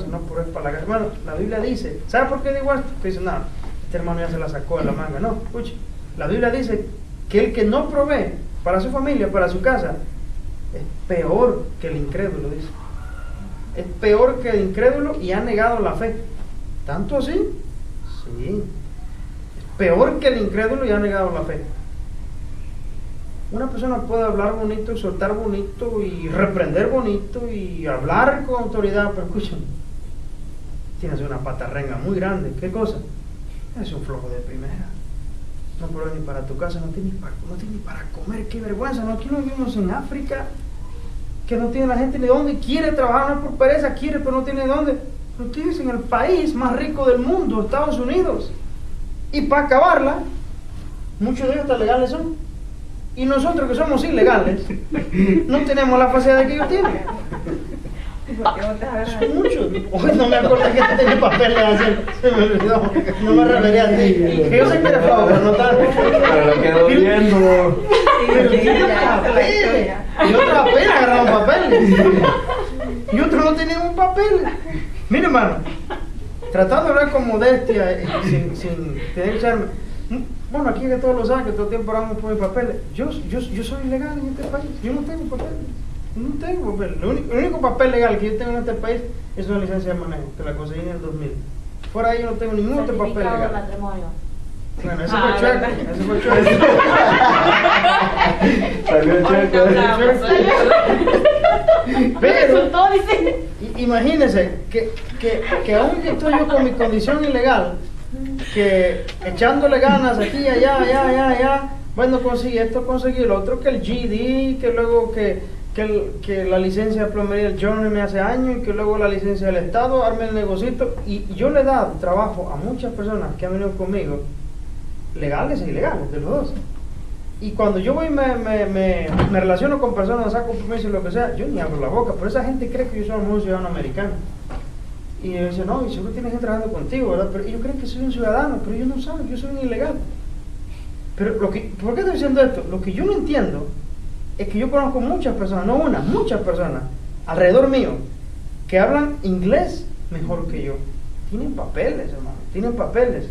No provees para la casa. Hermano, la Biblia dice, ¿sabe por qué digo esto? Que dice, nada, este hermano ya se la sacó de la manga. No, escuche, la Biblia dice que el que no provee para su familia, para su casa, es peor que el incrédulo, dice. Es peor que el incrédulo y ha negado la fe. ¿Tanto así? Sí. Es peor que el incrédulo y ha negado la fe. Una persona puede hablar bonito, exhortar bonito y reprender bonito y hablar con autoridad, pero escúchame, tienes una patarrenga muy grande. ¿Qué cosa? Es un flojo de primera. No provee ni para tu casa, no tiene ni para comer. Qué vergüenza, ¿no? Aquí no vivimos en África, que no tiene la gente ni dónde. Quiere trabajar, no por pereza, quiere, pero no tiene dónde. Lo tienes en el país más rico del mundo, Estados Unidos. Y para acabarla, muchos de ellos tan legales son. Y nosotros que somos ilegales, no tenemos la facilidad que ellos tienen. ¿Por qué no te agarras? Son muchos. Hoy no me acordé que tenía papeles de hacer. Se me olvidó. No me refería a ti. Que yo sé que eres flojo, pero no tanto. Pero lo quedo viendo. Pero tiene papeles. Y otros apenas agarraron papeles. Y otros no tenían un papel. Mire, hermano, tratando de hablar con modestia y sin tener que echarme. Bueno, aquí que todos lo saben, que todo el tiempo oramos por mis papeles. Yo soy ilegal en este país, yo no tengo papeles. No tengo papeles. El único papel legal que yo tengo en este país es una licencia de manejo, que la conseguí en el 2000. Fuera ahí yo no tengo ningún otro papel Certificado de legal. matrimonio. Bueno, ese Ah, fue chueco, ¿verdad? ese fue chueco. Salió Ahorita chueco. hablamos. Pero, Resultó, dice. imagínense que aún que estoy yo con mi condición ilegal, que echándole ganas aquí, allá, bueno, conseguí esto, conseguí lo otro, que el GD, que luego que la licencia de plomería del Journey me hace años, y que luego la licencia del Estado, arme el negocito, y yo le he dado trabajo a muchas personas que han venido conmigo, legales e ilegales, de los dos. Y cuando yo voy y me relaciono con personas, saco permiso y lo que sea, yo ni abro la boca, pero esa gente cree que yo soy un ciudadano americano. Y me dice, no, y seguro tienes gente trabajando contigo, ¿verdad? Pero ellos creen que soy un ciudadano, pero ellos no saben, yo soy un ilegal. Pero ¿por qué estoy diciendo esto? Lo que yo no entiendo es que yo conozco muchas personas, no una, muchas personas alrededor mío que hablan inglés mejor que yo. Tienen papeles, hermano, tienen papeles.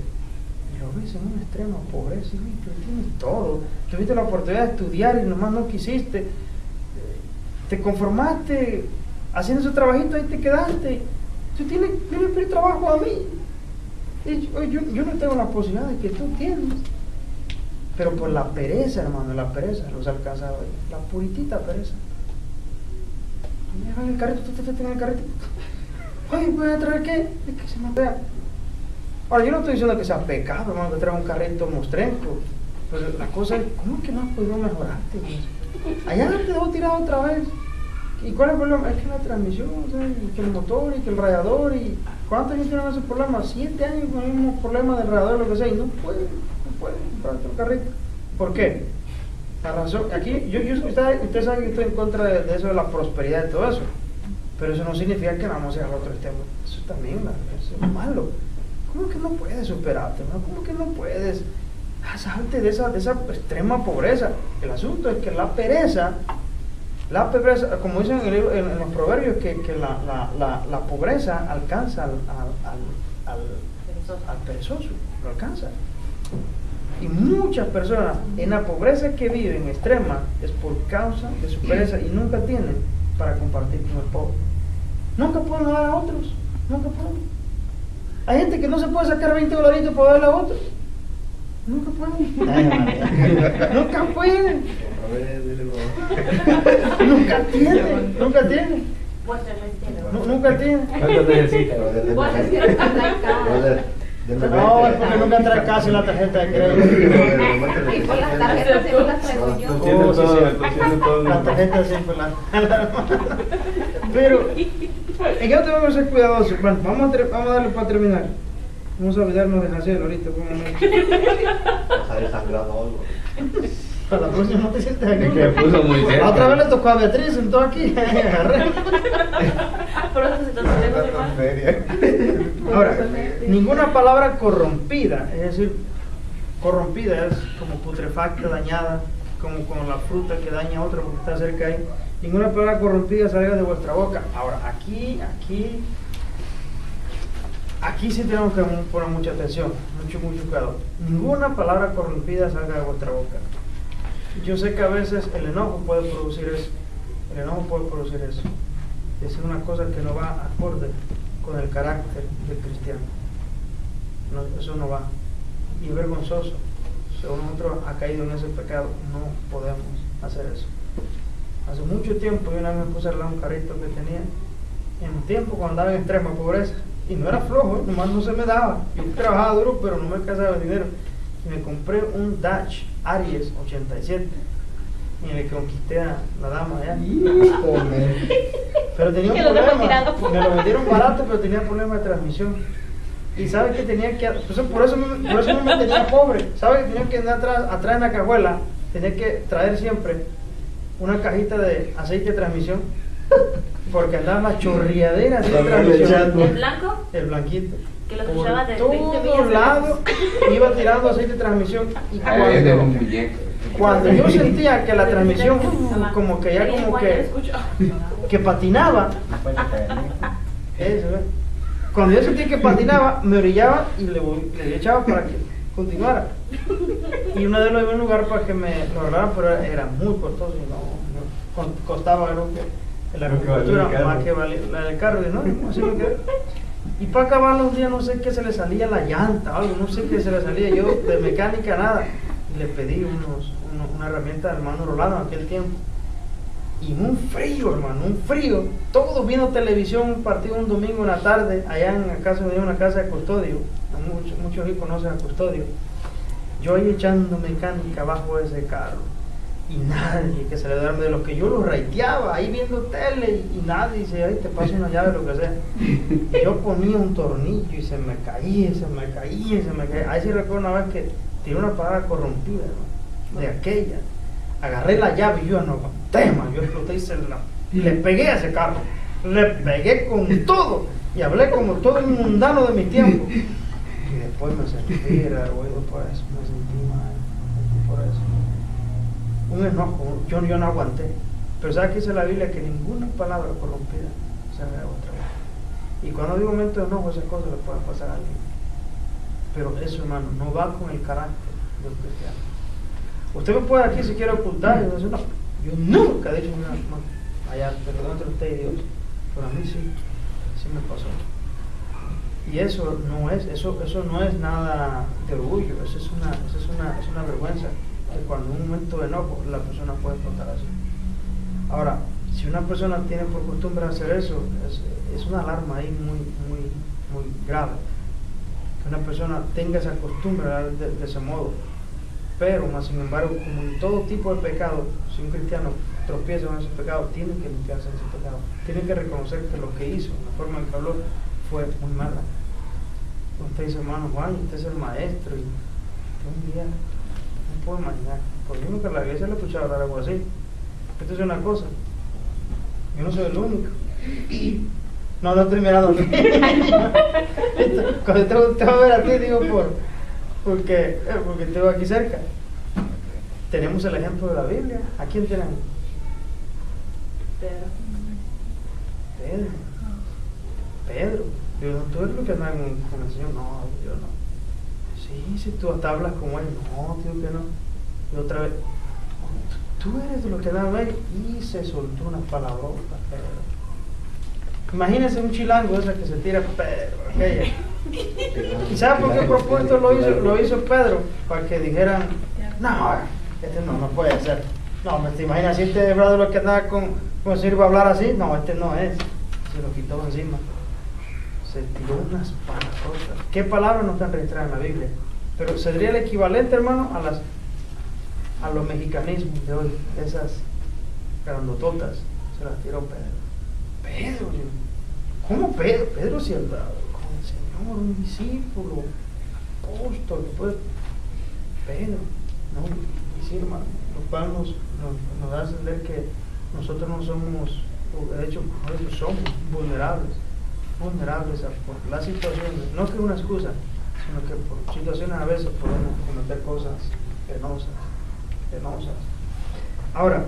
Pero ves en un extremo pobreza, y pero tienes todo. Tuviste la oportunidad de estudiar y nomás no quisiste. Te conformaste haciendo ese trabajito, ahí te quedaste. Tú tienes que pedir trabajo a mí. Y yo no tengo la posibilidad de que tú tienes. Pero por la pereza, hermano, la pereza los ha alcanzado ahí. La puritita pereza. Mira, en el carrito, tú en el carrito. Ay, ¿voy a traer qué? Es que se me pega. Ahora, yo no estoy diciendo que sea pecado, hermano, que traiga un carrito mostrenco. Pero la cosa es, ¿cómo que no has podido mejorarte? Allá te debo tirar otra vez. ¿Y cuál es el problema? Es que la transmisión, o sea, y que el motor, y que el radiador, y ¿cuántos años tienen ese problema? 7 años con el mismo problema del radiador, lo que sea, y no pueden comprarte un carrito. ¿Por qué? La razón, aquí, usted sabe que estoy en contra de eso de la prosperidad y todo eso, pero eso no significa que vamos a ir al otro extremo. Eso también eso es malo. ¿Cómo que no puedes superarte, no? ¿Cómo que no puedes salte de esa extrema pobreza? El asunto es que la pereza, como dicen en los proverbios, que la pobreza alcanza al perezoso, lo alcanza. Y muchas personas en la pobreza que viven extrema es por causa de su pereza y nunca tienen para compartir con el pobre. Nunca pueden dar a otros, nunca pueden. Hay gente que no se puede sacar 20 dolaritos para darle a otros. Nunca pueden. Nunca pueden. Nunca tienen. Nunca tienen. Nunca tienen. ¿Cuánto necesitas? No, es porque nunca trae casi la tarjeta de crédito. Y por las tarjetas sí no las traigo yo. Tú tienes sí, todo, sí. tú tienes todo. La tarjeta siempre Pero en esto vamos a ser cuidadosos. Bueno, vamos a darle para terminar. Vamos a olvidarnos de Jaciel ahorita. Vas a ir sangrando algo. Para la próxima no te sientes aquí. Es que puso muy cerca. La otra vez le tocó a Beatriz, sentó aquí. Agarré. Por eso se trata de Ahora, ninguna palabra corrompida, es decir, corrompida es como putrefacta, dañada, como con la fruta que daña a otra porque está cerca ahí. Ninguna palabra corrompida salga de vuestra boca. Ahora, aquí sí tenemos que poner mucha atención, mucho cuidado. Ninguna palabra corrompida salga de vuestra boca. Yo sé que a veces el enojo puede producir eso. El enojo puede producir eso. Es una cosa que no va acorde con el carácter del cristiano. No, eso no va. Y es vergonzoso. Si uno ha caído en ese pecado, no podemos hacer eso. Hace mucho tiempo yo una vez me puse a arreglar un carrito que tenía en un tiempo cuando andaba en extrema pobreza. Y no era flojo, nomás no se me daba. Yo trabajaba duro, pero no me alcanzaba el dinero. Y me compré un Dodge Aries 87. Y le conquisté a la dama allá. Pero tenía un problema. Me lo vendieron barato, pero tenía problema de transmisión. Y sabe que tenía que, por eso me tenía pobre. Sabe que tenía que andar atrás en la cajuela. Tenía que traer siempre una cajita de aceite de transmisión. Porque andaban las chorreaderas de transmisión. ¿El blanco? El blanquito. Que lo Por escuchaba de 20 millas todos de lados iba tirando aceite de transmisión. Y Es de un muñeco. cuando yo sentía que la transmisión como que ya como que patinaba, eso, cuando yo sentía que patinaba, me orillaba y le echaba para que continuara. Y una vez lo iba a un lugar para que me lo arreglaran, pero era muy costoso y costaba algo que la agricultura más que valía la del carro. Y no sé lo que era. Y para acabarlo un día no sé qué se le salía la llanta, algo, no sé qué se le salía, yo de mecánica nada. Y le pedí una herramienta al hermano Rolando en aquel tiempo. Y un frío, hermano, un frío. Todos viendo televisión, un partido un domingo en la tarde, allá en la casa, una casa de Custodio. Muchos aquí conocen a Custodio. Yo ahí echando mecánica bajo ese carro. Y nadie que se le duerme, de los que yo los raiteaba, ahí viendo tele, y nadie dice, ay, te paso una llave, lo que sea. Yo ponía un tornillo y se me caía. Ahí sí recuerdo una vez que tiré una palabra corrompida, ¿no? De aquella. Agarré la llave y yo no aguanté, man. Yo exploté y le pegué a ese carro. Le pegué con todo. Y hablé como todo un mundano de mi tiempo. Y después me sentí oído por eso, me sentí mal por eso. Un enojo, yo no aguanté. Pero ¿sabes qué dice la Biblia? Que ninguna palabra corrompida se haga otra vez. Y cuando digo momento de enojo, esas cosas le pueden pasar a alguien. Pero eso, hermano, no va con el carácter del cristiano. Usted me puede aquí si quiere ocultar, yo nunca he dicho nada más allá, perdón entre usted y Dios. Pero a mí sí me pasó. Y eso no es nada de orgullo, eso es una vergüenza. Que cuando en un momento de enojo la persona puede contar así. Ahora, si una persona tiene por costumbre hacer eso, es una alarma ahí muy grave. Que una persona tenga esa costumbre de ese modo. Pero, más sin embargo, como en todo tipo de pecado, si un cristiano tropieza en ese pecado, tiene que limpiarse de ese pecado. Tiene que reconocer que lo que hizo, la forma en que habló, fue muy mala. Usted dice, hermano Juan, usted es el maestro, y un día no puedo imaginar, porque yo nunca en la iglesia le he escuchado hablar algo así. Esto es una cosa, yo no soy el único. No estoy mirando. Cuando te voy a ver a ti, digo porque estoy aquí cerca. Tenemos el ejemplo de la Biblia. ¿A quién tenemos? Pedro. Yo no, tú eres lo que anda con el Señor. No, yo no. Sí, si tú hasta hablas como él. No, tío, que no. Y otra vez, tú eres de los que andan ahí. Y se soltó unas palabrotas, Pedro. Imagínense un chilango ese que se tira Pedro, aquella. ¿Y sabe por qué propósito lo hizo Pedro? Para que dijeran, no, este no puede ser. No, ¿te imaginas si este brado lo que andaba con sirve a hablar así? No, este no es. Se lo quitó encima. Se tiró unas palabrotas. ¿Qué palabras no están registradas en la Biblia? Pero sería el equivalente, hermano, a los mexicanismos de hoy. Esas grandototas se las tiró Pedro. Pedro, ¿cómo Pedro? Pedro si el Señor, un discípulo, apóstol, después Pedro, no, y sí, hermano, lo cual nos da a entender que nosotros no somos, de hecho, somos vulnerables por las situaciones, no que es una excusa, sino que por situaciones a veces podemos cometer cosas penosas. Ahora,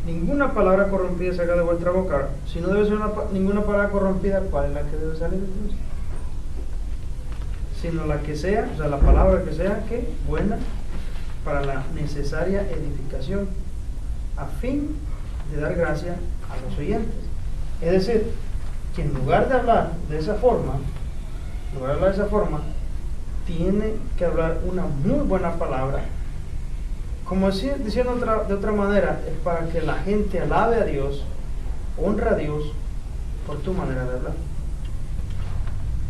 ninguna palabra corrompida salga de vuestra boca. Si no debe ser ninguna palabra corrompida, ¿cuál es la que debe salir entonces? Sino la que sea, o sea, la palabra que sea, que buena para la necesaria edificación, a fin de dar gracia a los oyentes. Es decir, que en lugar de hablar de esa forma, tiene que hablar una muy buena palabra. Como diciendo de otra manera, es para que la gente alabe a Dios, honra a Dios por tu manera de hablar.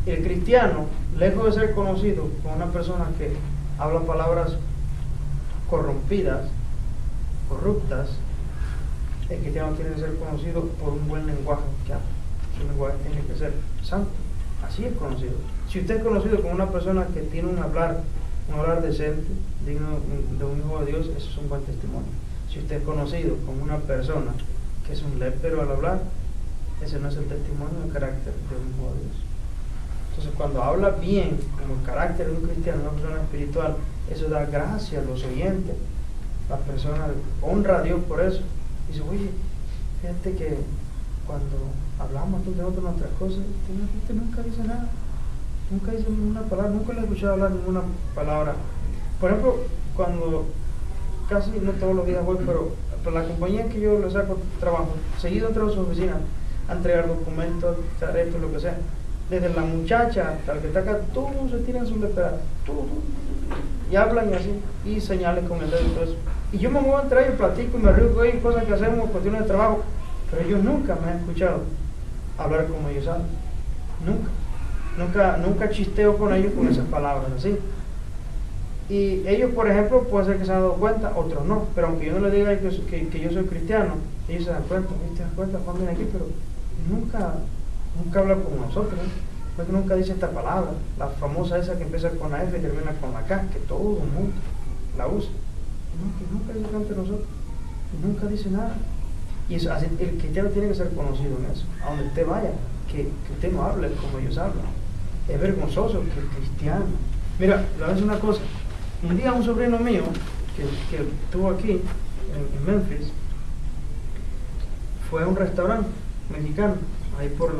El cristiano, lejos de ser conocido como una persona que habla palabras corrompidas, corruptas, el cristiano tiene que ser conocido por un buen lenguaje que habla. Su lenguaje tiene que ser santo. Así es conocido. Si usted es conocido como una persona que tiene un hablar decente, digno de un hijo de Dios, eso es un buen testimonio. Si usted es conocido como una persona que es un lépero al hablar, ese no es el testimonio del carácter de un hijo de Dios. Entonces, cuando habla bien, como el carácter de un cristiano, una persona espiritual, eso da gracia a los oyentes. La persona honra a Dios por eso. Dice, oye, fíjate que cuando hablamos tú de nuestras cosas, usted nunca dice nada. Nunca dice ninguna palabra, nunca le he escuchado hablar ninguna palabra. Por ejemplo, cuando casi no todos los días voy, pero la compañía que yo le saco trabajo, seguido entro a su oficina a entregar documentos, esto, lo que sea. Desde la muchacha hasta el que está acá, todos se tiran sus leperadas, todos. Y hablan y así, y señales con el dedo y todo eso. Y yo me muevo entre ellos, platico y me río con ellos, cosas que hacemos, cuestiones de trabajo, pero ellos nunca me han escuchado hablar como ellos hablan. Nunca chisteo con ellos con esas palabras así. Y ellos, por ejemplo, puede ser que se han dado cuenta, otros no, pero aunque yo no les diga que yo soy cristiano, ellos se dan cuenta, ¿te das cuenta? Juan viene aquí, pero nunca habla con nosotros, ¿eh? Porque nunca dice esta palabra, la famosa esa que empieza con la F y termina con la K, que todo el mundo la usa. Nunca dice ante nosotros, nunca dice nada. Y eso, así, el cristiano tiene que ser conocido en eso. A donde usted vaya, que usted no hable como ellos hablan. Es vergonzoso que el cristiano. Mira, le voy a decir una cosa. Un día un sobrino mío que estuvo aquí en Memphis fue a un restaurante mexicano ahí por el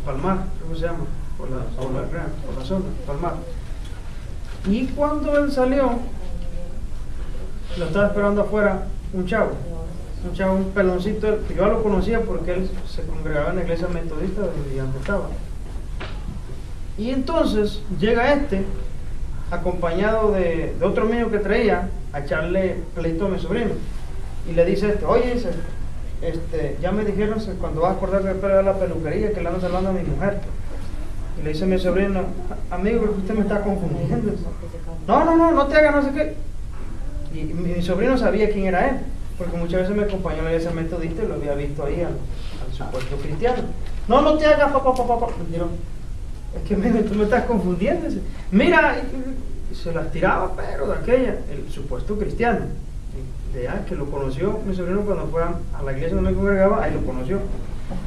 Palmar, ¿cómo se llama? Por la zona, Palmar. Y cuando él salió, lo estaba esperando afuera un chavo, un peloncito, que yo lo conocía porque él se congregaba en la iglesia metodista donde antes estaba. Y entonces llega acompañado de otro mío que traía a echarle pleito a mi sobrino. Y le dice oye, dice, ya me dijeron cuando vas a acordar que espera la peluquería que le andan hablando a mi mujer. Y le dice a mi sobrino, amigo, creo que usted me está confundiendo. No te hagas no sé qué. Y mi sobrino sabía quién era él, porque muchas veces me acompañó en la iglesia metodista y lo había visto ahí al supuesto cristiano. No te hagas, papá. Es que tú me estás confundiendo. Mira, se las tiraba, pero de aquella, el supuesto cristiano, de allá, que lo conoció mi sobrino cuando fue a la iglesia donde me congregaba, ahí lo conoció.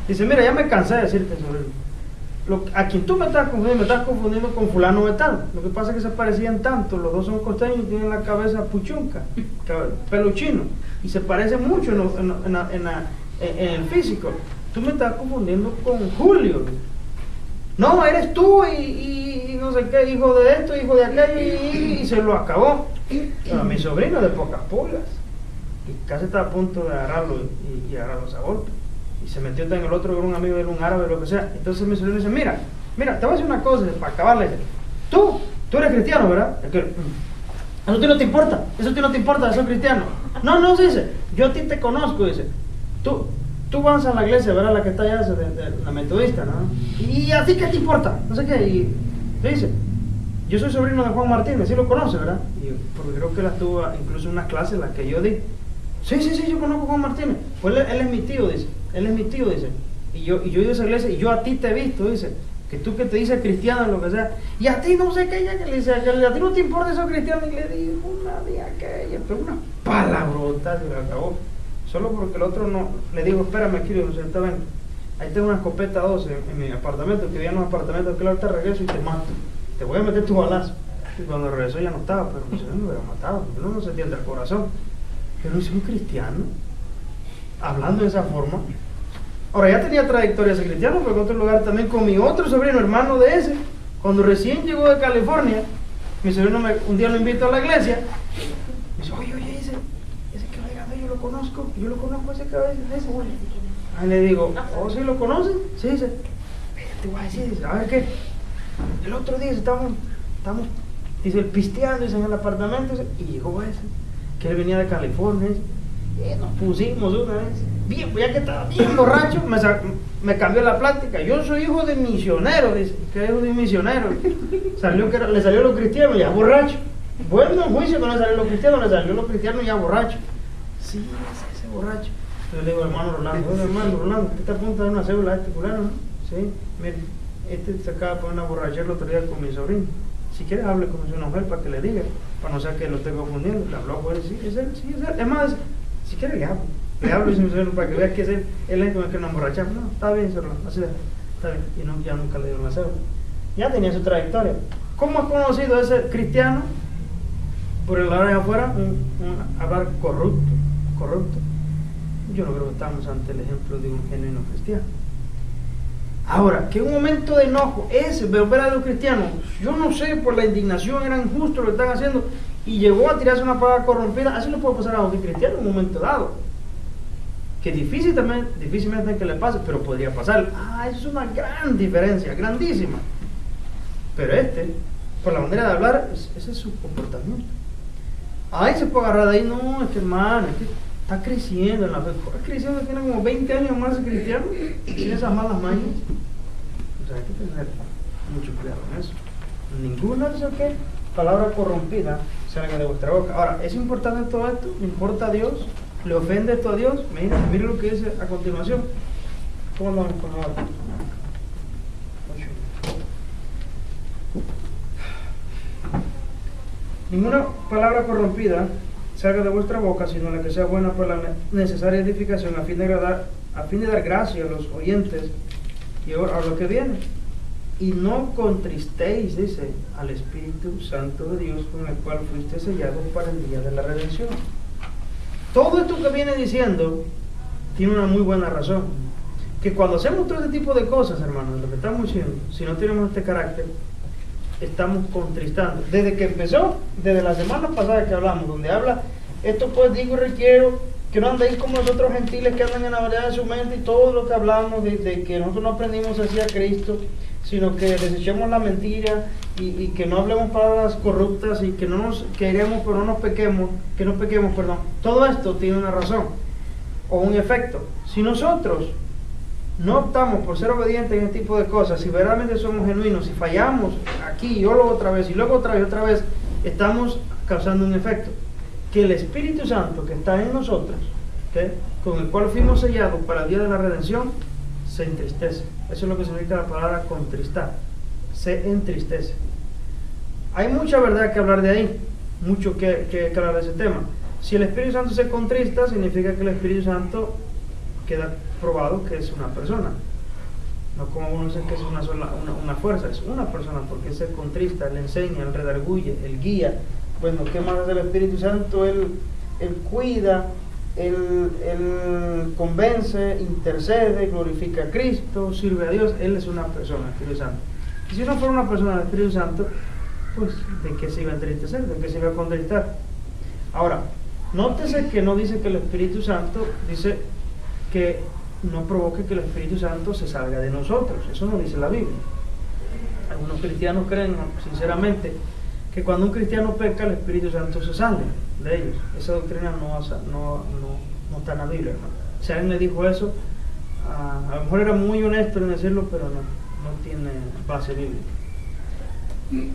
Dice, mira, ya me cansé de decirte, sobrino, a quien tú me estás confundiendo con fulano de tal. Lo que pasa es que se parecían tanto, los dos son costeños y tienen la cabeza puchunca, pelo chino, y se parecen mucho en el físico. Tú me estás confundiendo con Julio. No, eres tú y no sé qué, hijo de esto, hijo de aquello, y se lo acabó. A mi sobrino de pocas pulgas, y casi estaba a punto de agarrarlo y agarrarlo a golpe. Y se metió en el otro, era un amigo de él, un árabe, lo que sea. Entonces mi sobrino dice, mira, te voy a decir una cosa, para acabarle. Tú eres cristiano, ¿verdad? Eso a ti no te importa, de ser cristiano. No, dice, yo a ti te conozco, dice. Tú vas a la iglesia, ¿verdad? La que está allá, de la metodista, ¿no? ¿Y a ti qué te importa? No sé qué. Y dice, yo soy sobrino de Juan Martínez, sí lo conoce, ¿verdad? Y porque creo que él estuvo incluso en unas clases en las que yo di. Sí, yo conozco a Juan Martínez. Pues él es mi tío, dice. Y yo he ido a esa iglesia y yo a ti te he visto, dice. Que tú que te dices cristiano, lo que sea. Y a ti no sé qué, ella que le dice, que a ti no te importa eso cristiano. Y le digo, una día que ella, pero una palabrota se le acabó. Solo porque el otro no, le digo, espérame aquí, ahí tengo una escopeta 12 en mi apartamento, que había unos apartamentos que ahorita regreso y te mato. Te voy a meter tu balazo. Y cuando regresó ya no estaba, pero mi señor me hubiera matado, porque no se tiende el corazón. Pero es un cristiano, hablando de esa forma. Ahora ya tenía trayectoria ese cristiano, pero en otro lugar también con mi otro sobrino, hermano de ese, cuando recién llegó de California, mi sobrino un día lo invitó a la iglesia, y dice, oye, ese que va llegando yo lo conozco ese cabeza, ese. Ahí le digo, ¿sí lo conocen? Sí, dice, te voy a decir, dice, a ver qué. El otro día estamos dice, pisteando, dice, en el apartamento, dice, y llegó ese, que él venía de California, dice, y nos pusimos una vez, bien, pues ya que estaba bien borracho, me cambió la plática. Yo soy hijo de misionero, dice, ¿qué hijo de misionero? Le salió lo cristiano ya borracho. Bueno, en juicio no le salió lo cristiano, le salió lo cristiano ya borracho. Sí, ese borracho. Yo le digo, hermano Rolando, usted está a punto de dar una cédula a este culano, ¿no? Sí, mire, se acaba de poner una borrachera el otro día con mi sobrino. Si quiere hable con su mujer para que le diga, para no ser que lo esté confundiendo. Le habló, pues, sí, es él. Es más, si quiere le hablo y se me suena para que vea que es él es con el que nos emborrachamos. No, está bien, Rolando, así está bien. Y no, ya nunca le dieron la cédula. Ya tenía su trayectoria. ¿Cómo has conocido a ese cristiano? Por el lado de afuera, un hablar corrupto. Yo no creo que estamos ante el ejemplo de un genuino cristiano. Ahora, que un momento de enojo, ese, ver a los cristianos, yo no sé, por la indignación, era injusto lo que están haciendo, y llegó a tirarse una palabra corrompida, así le puede pasar a un cristiano en un momento dado. Que difícilmente que le pase, pero podría pasar. Eso es una gran diferencia, grandísima. Pero por la manera de hablar, ese es su comportamiento. Ahí se puede agarrar de ahí, no, es que hermano, es que está creciendo en la fe. Está creciendo, tiene como 20 años más de cristiano, tiene esas malas mañas. O sea, hay que tener mucho cuidado con eso. Ninguna de esas palabra corrompida salga de vuestra boca. Ahora, ¿es importante todo esto? ¿Le importa a Dios? ¿Le ofende esto a Dios? Mira lo que dice a continuación. ¿Cómo andamos con ahora? Ninguna palabra corrompida salga de vuestra boca, sino la que sea buena para la necesaria edificación, a fin de dar gracia a los oyentes y a lo que viene. Y no contristéis, dice, al Espíritu Santo de Dios, con el cual fuiste sellados para el día de la redención. Todo esto que viene diciendo tiene una muy buena razón. Que cuando hacemos todo este tipo de cosas, hermanos, lo que estamos haciendo, si no tenemos este carácter, estamos contristando. Desde que empezó, desde la semana pasada que hablamos, donde habla, esto pues digo y requiero, que no andéis como los otros gentiles que andan en la variedad de su mente, y todo lo que hablamos de que nosotros no aprendimos así a Cristo, sino que desechemos la mentira y que no hablemos palabras corruptas y que no nos queremos pero no nos pequemos, que no pequemos, perdón. Todo esto tiene una razón o un efecto. Si nosotros no optamos por ser obedientes en este tipo de cosas, si verdaderamente somos genuinos, si fallamos aquí y luego otra vez y luego otra vez, estamos causando un efecto. Que el Espíritu Santo que está en nosotros, ¿okay?, con el cual fuimos sellados para el día de la redención, se entristece. Eso es lo que significa la palabra contristar. Se entristece. Hay mucha verdad que hablar de ahí, mucho que hablar de ese tema. Si el Espíritu Santo se contrista, significa que el Espíritu Santo queda probado que es una persona. No como uno dice que es una fuerza, es una persona, porque él se contrista, él enseña, él redarguye, él guía. Bueno, ¿qué más hace el Espíritu Santo? Él cuida, él convence, intercede, glorifica a Cristo, sirve a Dios. Él es una persona, el Espíritu Santo. Y si no fuera una persona del Espíritu Santo, pues ¿de qué se iba a entristecer? ¿De qué se iba a contristar? Ahora, nótese que no dice que el Espíritu Santo, dice que no provoque que el Espíritu Santo se salga de nosotros. Eso no dice la Biblia. Algunos cristianos creen, sinceramente, que cuando un cristiano peca, el Espíritu Santo se sale de ellos. Esa doctrina no está en la Biblia, hermano. Si alguien le dijo eso, a lo mejor era muy honesto en decirlo, pero no tiene base bíblica.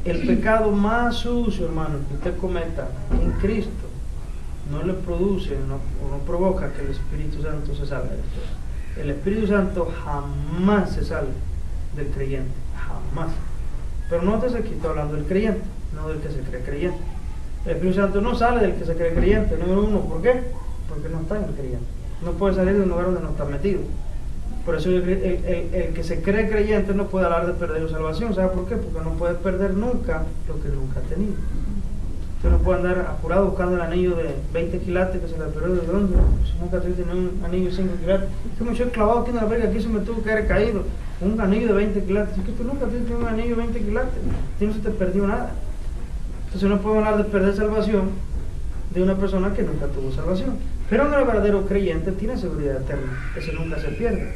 El pecado más sucio, hermano, que usted cometa en Cristo, no le produce o no provoca que el Espíritu Santo se salga de usted. El Espíritu Santo jamás se sale del creyente, jamás. Pero nótese que está hablando del creyente, no del que se cree creyente. El Espíritu Santo no sale del que se cree creyente, número uno. ¿Por qué? Porque no está en el creyente. No puede salir de un lugar donde no está metido. Por eso el que se cree creyente no puede hablar de perder su salvación. ¿Sabe por qué? Porque no puede perder nunca lo que nunca ha tenido. Usted no puede andar apurado buscando el anillo de 20 quilates que se le perdió de dónde. Si nunca tiene un anillo de 5 quilates. Es que me estoy clavado aquí en la verga, aquí se me tuvo que haber caído. Un anillo de 20 quilates. Es que tú nunca tienes un anillo de 20 quilates. No se te perdió nada. Entonces no podemos hablar de perder salvación de una persona que nunca tuvo salvación. Pero el verdadero creyente tiene seguridad eterna. Ese nunca se pierde.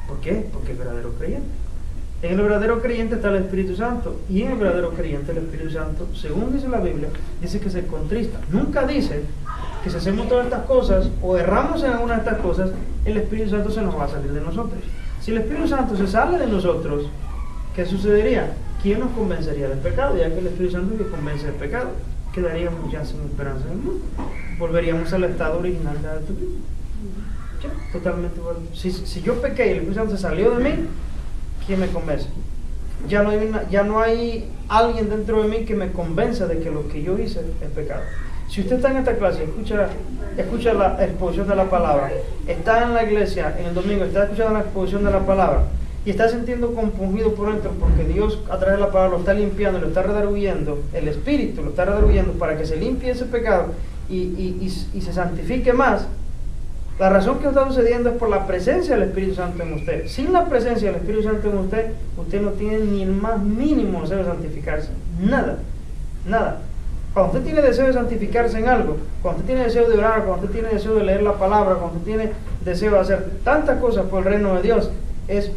¿Por qué? Porque es verdadero creyente. En el verdadero creyente está el Espíritu Santo. Y en el verdadero creyente el Espíritu Santo, según dice la Biblia, dice que se contrista. Nunca dice que si hacemos todas estas cosas o erramos en alguna de estas cosas, el Espíritu Santo se nos va a salir de nosotros. Si el Espíritu Santo se sale de nosotros, ¿qué sucedería? ¿Quién nos convencería del pecado? Ya que el Espíritu Santo nos convence del pecado, quedaríamos ya sin esperanza en el mundo. Volveríamos al estado original de Adán. Ya, totalmente. Si yo pequé y el Espíritu Santo se salió de mí, ¿quién me convence? Ya no hay alguien dentro de mí que me convenza de que lo que yo hice es pecado. Si usted está en esta clase, escucha la exposición de la palabra, está en la iglesia en el domingo, está escuchando la exposición de la palabra y está sintiendo compungido por dentro porque Dios a través de la palabra lo está limpiando, lo está redarguyendo, el Espíritu lo está redarguyendo para que se limpie ese pecado y se santifique más, La razón que está sucediendo es por la presencia del Espíritu Santo en usted. Sin la presencia del Espíritu Santo en usted, usted no tiene ni el más mínimo deseo de santificarse. Nada, nada. Cuando usted tiene deseo de santificarse en algo, cuando usted tiene deseo de orar, cuando usted tiene deseo de leer la palabra, cuando usted tiene deseo de hacer tantas cosas por el reino de Dios, es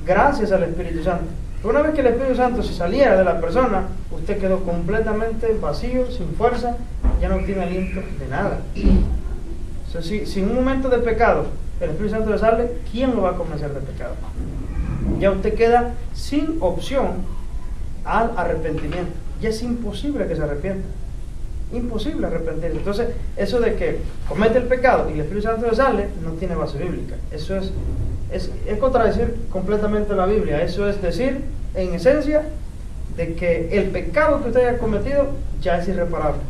gracias al Espíritu Santo. Pero una vez que el Espíritu Santo se saliera de la persona, usted quedó completamente vacío, sin fuerza, ya no tiene aliento de nada. O sea, si en un momento de pecado el Espíritu Santo le sale, ¿quién lo va a convencer de pecado? Ya usted queda sin opción al arrepentimiento. Ya es imposible que se arrepienta. Imposible arrepentirse. Entonces, eso de que comete el pecado y el Espíritu Santo le sale, no tiene base bíblica. Eso es contradecir completamente la Biblia. Eso es decir, en esencia, de que el pecado que usted haya cometido ya es irreparable.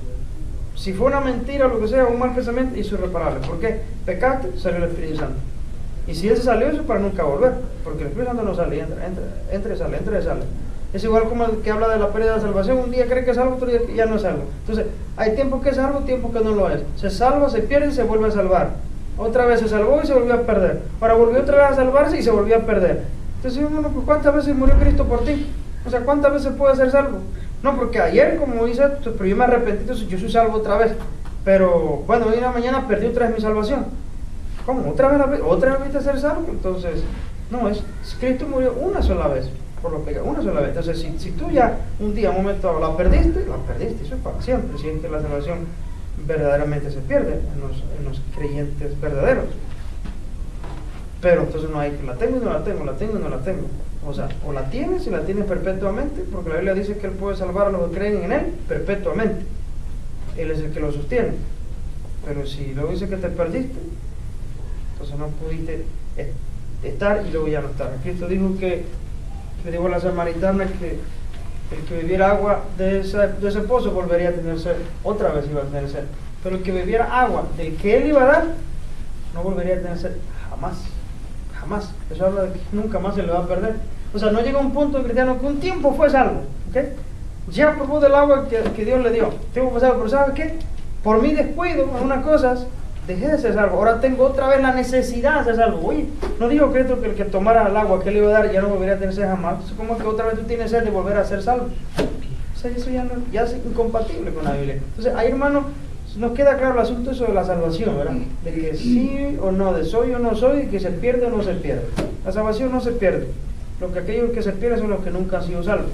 Si fue una mentira, lo que sea, un mal pensamiento, eso es irreparable. ¿Por qué? Pecaste, salió el Espíritu Santo. Y si él se salió, eso es para nunca volver. Porque el Espíritu Santo no sale, entra y sale. Es igual como el que habla de la pérdida de la salvación. Un día cree que es salvo, otro día ya no es salvo. Entonces, hay tiempo que es salvo, tiempo que no lo es. Se salva, se pierde y se vuelve a salvar. Otra vez se salvó y se volvió a perder. Ahora volvió otra vez a salvarse y se volvió a perder. Entonces, bueno, pues ¿cuántas veces murió Cristo por ti? O sea, ¿cuántas veces puede ser salvo? No, porque ayer, como dice, pero yo me arrepentí, entonces yo soy salvo otra vez. Pero, bueno, hoy en la mañana perdí otra vez mi salvación. ¿Cómo? ¿Otra vez viste a ser salvo? Entonces, no, Cristo murió una sola vez por los pecados, una sola vez. Entonces, si tú ya un día, un momento, la perdiste, eso es para siempre. Si es que la salvación verdaderamente se pierde en los creyentes verdaderos. Pero entonces no hay que la tengo y no la tengo, la tengo y no la tengo. O sea, o la tienes y la tienes perpetuamente, porque la Biblia dice que Él puede salvar a los que creen en Él perpetuamente. Él es el que lo sostiene. Pero si luego dice que te perdiste, entonces no pudiste estar y luego ya no estar. Cristo dijo que le dijo a la samaritana que el que bebiera agua de ese pozo volvería a tener sed, otra vez iba a tener sed. Pero el que bebiera agua del que Él iba a dar, no volvería a tener sed jamás. Jamás. Eso habla de que nunca más se le va a perder. O sea, no llega un punto de cristiano que un tiempo fue salvo, ¿okay? Ya probó del agua que Dios le dio. Tiempo fue salvo, pero ¿sabes qué? Por mi descuido en unas cosas, dejé de ser salvo. Ahora tengo otra vez la necesidad de ser salvo. Oye, no dijo Cristo que el que tomara el agua que le iba a dar ya no volvería a tener sed jamás. Es como que otra vez tú tienes sed de volver a ser salvo. O sea, eso ya es incompatible con la Biblia. Entonces, ahí, hermano, nos queda claro el asunto eso de la salvación, ¿verdad? De que sí o no, de soy o no soy, que se pierde o no se pierde. La salvación no se pierde. Aquellos que se pierden son los que nunca han sido salvos.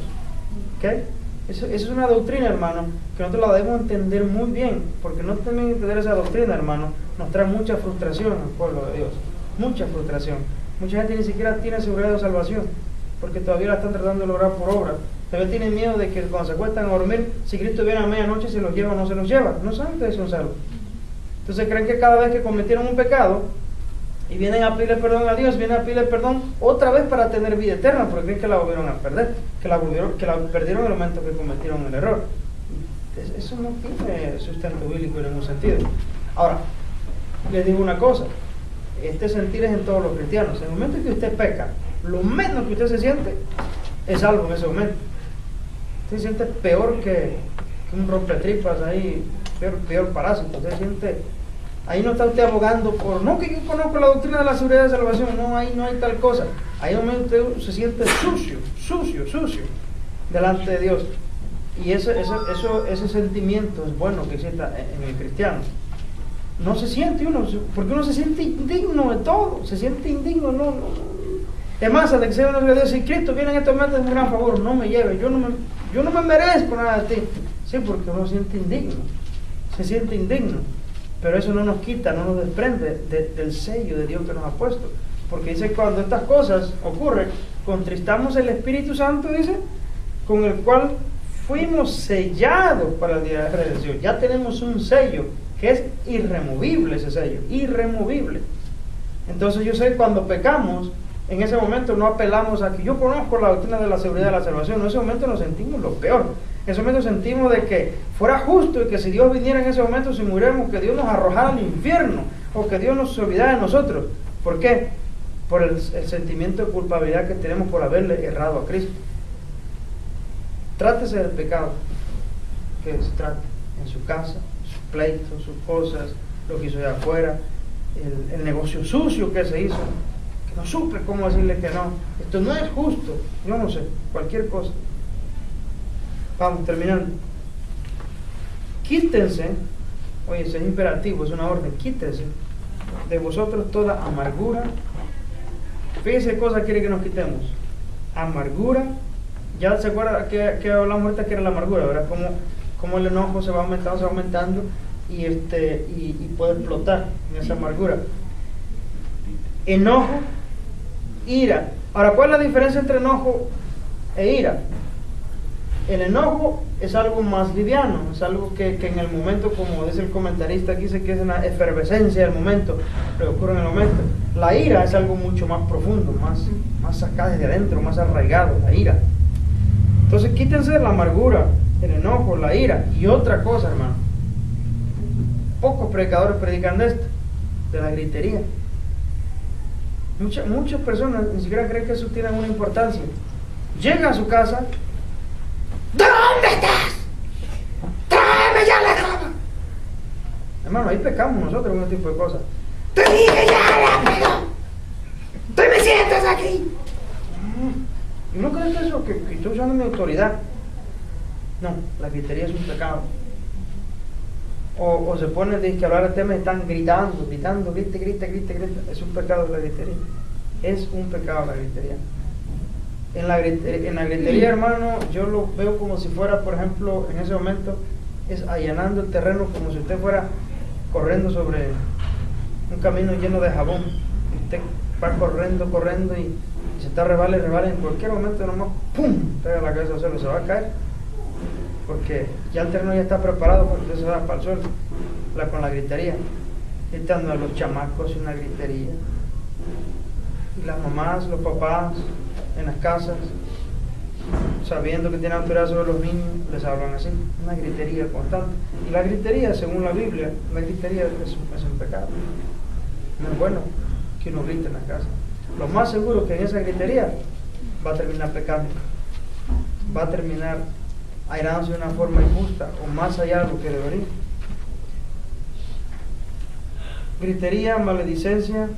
¿Okay? Eso es una doctrina, hermano, que nosotros la debemos entender muy bien, porque no también entender esa doctrina, hermano, nos trae mucha frustración al pueblo de Dios. Mucha frustración. Mucha gente ni siquiera tiene seguridad de salvación, porque todavía la están tratando de lograr por obra. Todavía tienen miedo de que cuando se acuestan a dormir, si Cristo viene a medianoche, se los lleva o no se los lleva. No saben que son salvos. Entonces creen que cada vez que cometieron un pecado y vienen a pedirle perdón a Dios, vienen a pedirle perdón otra vez para tener vida eterna, porque creen que la volvieron a perder, que la perdieron en el momento que cometieron el error. Eso no tiene sustento bíblico en ningún sentido. Ahora, les digo una cosa, este sentir es en todos los cristianos. En el momento en que usted peca, lo menos que usted se siente es salvo en ese momento. Usted se siente peor que un rompetripas ahí, peor parásito. Usted se siente, ahí no está usted abogando por, no, que yo conozco la doctrina de la seguridad de salvación, no, ahí no hay tal cosa. Ahí en un momento usted se siente sucio delante de Dios. Y ese sentimiento es bueno que exista en el cristiano. No se siente uno, porque uno se siente indigno de todo, se siente indigno, no. Es más, al que sea uno le dice, si Cristo viene en estos momentos, es un gran favor, no me lleve, yo no me merezco nada de ti. Sí, porque uno se siente indigno, pero eso no nos quita, no nos desprende del sello de Dios que nos ha puesto, porque dice, cuando estas cosas ocurren, contristamos el Espíritu Santo, dice, con el cual fuimos sellados para el día de la redención. Ya tenemos un sello que es irremovible, ese sello, irremovible. Entonces yo sé, cuando pecamos, en ese momento no apelamos a que yo conozco la doctrina de la seguridad de la salvación. En ese momento nos sentimos lo peor. En ese momento sentimos de que fuera justo y que si Dios viniera en ese momento, si muriéramos, que Dios nos arrojara al infierno o que Dios nos olvidara de nosotros. ¿Por qué? Por el sentimiento de culpabilidad que tenemos por haberle errado a Cristo. Trátese del pecado que se trate en su casa, sus pleitos, sus cosas, lo que hizo allá afuera. el negocio sucio que se hizo, que no supe cómo decirle que no, esto no es justo, yo no sé, cualquier cosa. Vamos, terminando. Quítense, oye, eso es imperativo, es una orden, quítense de vosotros toda amargura. Fíjense qué cosa quiere que nos quitemos. Amargura. Ya se acuerda que hablamos ahorita que era la amargura, ¿verdad? Como el enojo se va aumentando y puede explotar en esa amargura. Enojo, ira. Ahora, ¿cuál es la diferencia entre enojo e ira? El enojo es algo más liviano, es algo que en el momento, como dice el comentarista aquí, dice que es una efervescencia del momento, lo que ocurre en el momento. La ira es algo mucho más profundo, más sacado desde adentro, más arraigado, la ira. Entonces quítense la amargura, el enojo, la ira. Y otra cosa, hermano, pocos predicadores predican de esto, de la gritería. Muchas personas ni siquiera creen que eso tiene una importancia. Llega a su casa, ¿dónde estás? ¡Tráeme ya la cama! Hermano, ahí pecamos nosotros con este tipo de cosas. ¡Te dije ya rápido! ¡Tú me sientas aquí! ¿Y no crees que eso? Que estoy usando mi autoridad. No, la gritería es un pecado. O se pone a hablar de temas y están gritando, grita. Es un pecado la gritería. Es un pecado la gritería. En la gritería, hermano, yo lo veo como si fuera, por ejemplo, en ese momento, es allanando el terreno como si usted fuera corriendo sobre un camino lleno de jabón. Y usted va corriendo y se está resbala, en cualquier momento nomás, ¡pum!, pega la cabeza al suelo, se va a caer. Porque ya el terreno ya está preparado para que usted se vaya para el suelo. Con la gritería. Gritando a los chamacos en la gritería. Y las mamás, los papás, en las casas, sabiendo que tienen autoridad sobre los niños, les hablan así, una gritería constante. Y la gritería, según la Biblia, la gritería es un pecado. No es bueno que uno grite en la casa. Lo más seguro es que en esa gritería va a terminar pecando, va a terminar airándose de una forma injusta o más allá de lo que debería. Gritería, maledicencia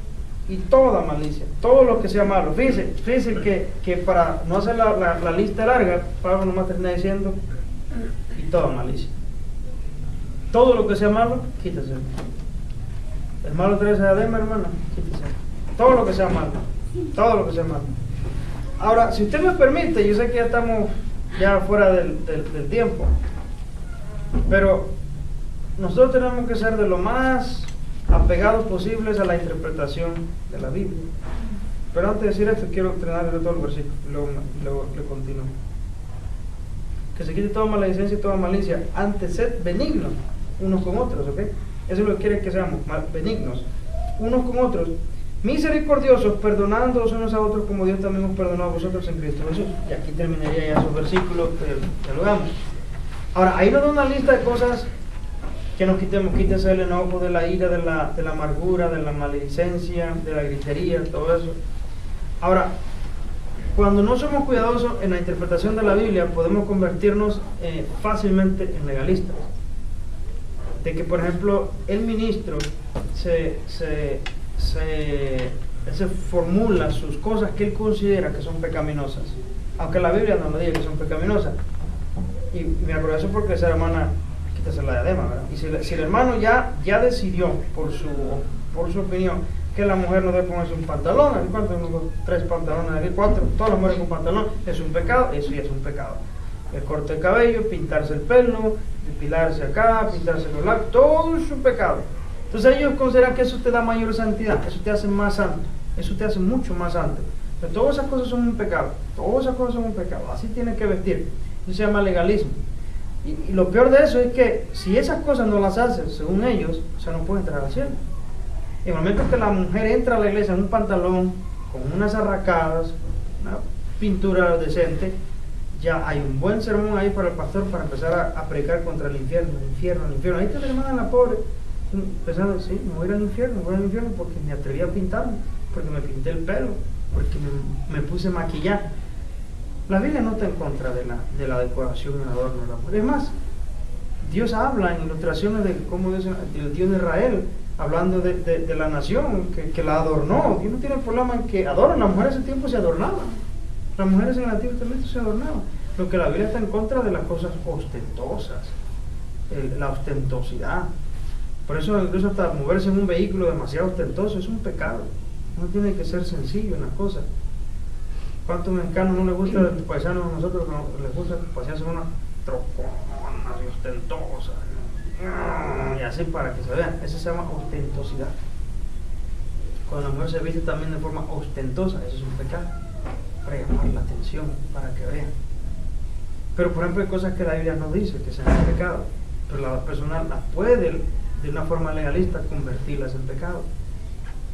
y toda malicia, todo lo que sea malo. Fíjense que para no hacer la lista larga, Pablo nomás termina diciendo y toda malicia. Todo lo que sea malo, quítese. El malo trae ese adema, hermano, quítese. Todo lo que sea malo, todo lo que sea malo. Ahora, si usted me permite, yo sé que ya estamos fuera del tiempo, pero nosotros tenemos que ser de lo más apegados posibles a la interpretación de la Biblia. Pero antes de decir esto, quiero entrenarle todo el versículo y luego le continúo. Que se quite toda maledicencia y toda malicia, antes sed benignos unos con otros, ¿ok? Eso es lo que quiere que seamos, benignos unos con otros, misericordiosos, perdonándolos unos a otros como Dios también os perdonó a vosotros en Cristo Jesús. Y aquí terminaría ya esos versículos que lo damos. Ahora, ahí nos da una lista de cosas que nos quitemos. Quítese el enojo, de la ira, de la amargura, de la maledicencia, de la gritería, todo eso. Ahora, cuando no somos cuidadosos en la interpretación de la Biblia, podemos convertirnos fácilmente en legalistas. De que, por ejemplo, el ministro se formula sus cosas que él considera que son pecaminosas, aunque la Biblia no lo diga que son pecaminosas. Y me acuerdo de eso porque esa hermana, quítase la diadema, ¿verdad? Y si el hermano ya decidió por su opinión que la mujer no debe ponerse un pantalón, ¿cuántos? 3 pantalones, 4, todas las mujeres con pantalón, es un pecado, eso ya es un pecado. El corte de cabello, pintarse el pelo, depilarse acá, pintarse los labios, todo es un pecado. Entonces ellos consideran que eso te da mayor santidad, eso te hace más santo, eso te hace mucho más santo. Pero todas esas cosas son un pecado, todas esas cosas son un pecado, así tienes que vestir. Eso se llama legalismo. Y lo peor de eso es que si esas cosas no las haces según ellos, o sea, no puede entrar al cielo. En el momento que la mujer entra a la iglesia en un pantalón, con unas arracadas, una pintura decente, ya hay un buen sermón ahí para el pastor para empezar a predicar contra el infierno. Ahí está la hermana, la pobre, pensando, sí, me voy al infierno porque me atreví a pintarme, porque me pinté el pelo, porque me puse maquillaje. La Biblia no está en contra de la decoración y el adorno de la mujer. Es más, Dios habla en ilustraciones de cómo Dios, el Dios de Israel hablando de la nación que la adornó. Dios no tiene problema en que adoran. Las mujeres en ese tiempo se adornaban. Las mujeres en el Antiguo Testamento se adornaban. Lo que la Biblia está en contra de las cosas ostentosas, la ostentosidad. Por eso incluso hasta moverse en un vehículo demasiado ostentoso es un pecado. Uno tiene que ser sencillo en las cosas. ¿Cuántos mexicanos no les gusta a los paisanos a nosotros les gusta pasearse en unas troconas y ostentosas? Y así para que se vean. Eso se llama ostentosidad. Cuando la mujer se viste también de forma ostentosa, eso es un pecado. Para llamar la atención, para que vean. Pero por ejemplo hay cosas que la Biblia no dice que sean pecado, pero la persona las puede de una forma legalista convertirlas en pecado.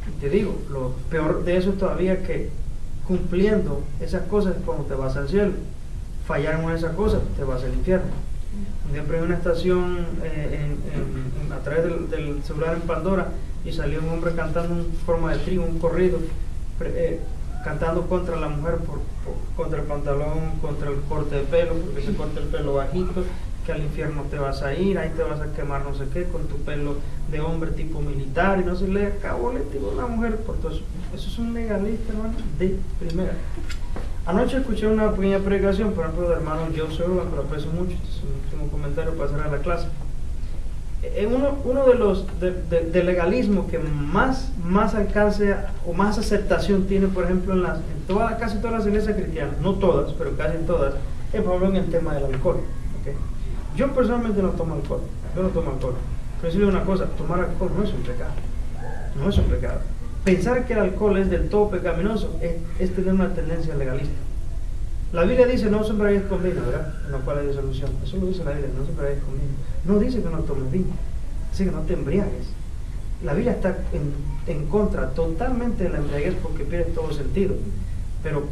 Y te digo, lo peor de eso es todavía que cumpliendo esas cosas cuando te vas al cielo. Fallar en esas cosas, te vas al infierno. Siempre hay una estación a través del celular en Pandora y salió un hombre cantando en forma de trigo, un corrido, cantando contra la mujer, contra el pantalón, contra el corte de pelo, porque se corta el pelo bajito, que al infierno te vas a ir, ahí te vas a quemar no sé qué, con tu pelo de hombre tipo militar, y no se le acabó le tiró a la mujer por todo eso. Eso es un legalista, hermano, de primera. Anoche escuché una pequeña predicación, por ejemplo, del hermano Joe Servan, que lo aprecio mucho. Este es un último comentario para cerrar la clase. Uno de los de legalismo que más alcance o más aceptación tiene, por ejemplo, casi todas las iglesias cristianas, no todas, pero casi en todas, es por ejemplo en el tema del alcohol. ¿Okay? Yo personalmente no tomo alcohol, pero sí digo una cosa, tomar alcohol no es un pecado, no es un pecado. Pensar que el alcohol es del todo pecaminoso es tener una tendencia legalista. La Biblia dice no os embriaguéis con vino, ¿verdad? En lo cual hay disolución. Eso lo dice la Biblia, no os embriaguéis con vino. No dice que no tomes vino, dice que no te embriagues. La Biblia está en contra totalmente de la embriaguez porque pierde todo sentido. Pero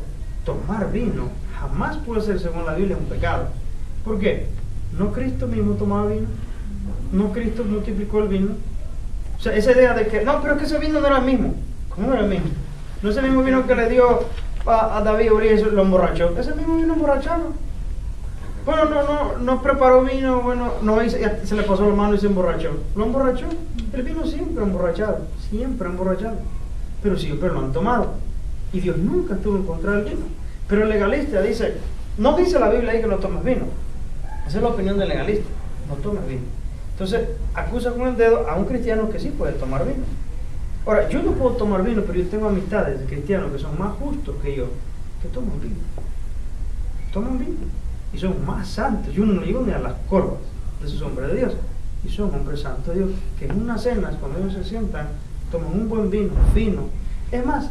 tomar vino jamás puede ser, según la Biblia, un pecado. ¿Por qué? ¿No Cristo mismo tomaba vino? ¿No Cristo multiplicó el vino? O sea, esa idea de que, no, pero es que ese vino no era el mismo. ¿Cómo no era el mismo? No es el mismo vino que le dio a David Urias y lo emborrachó. Ese mismo vino emborrachado. Bueno, no preparó vino, bueno, no se le pasó la mano y se emborrachó. Lo emborrachó. El vino siempre emborrachado. Pero siempre lo han tomado. Y Dios nunca estuvo en contra del vino. Pero el legalista dice, no dice la Biblia ahí que no tomes vino. Esa es la opinión del legalista. No tomes vino. Entonces, acusa con el dedo a un cristiano que sí puede tomar vino. Ahora, yo no puedo tomar vino, pero yo tengo amistades de cristianos que son más justos que yo, que toman vino. Toman vino. Y son más santos. Yo no llego ni a las corvas de esos hombres de Dios. Y son hombres santos de Dios, que en unas cenas, cuando ellos se sientan, toman un buen vino, fino. Es más,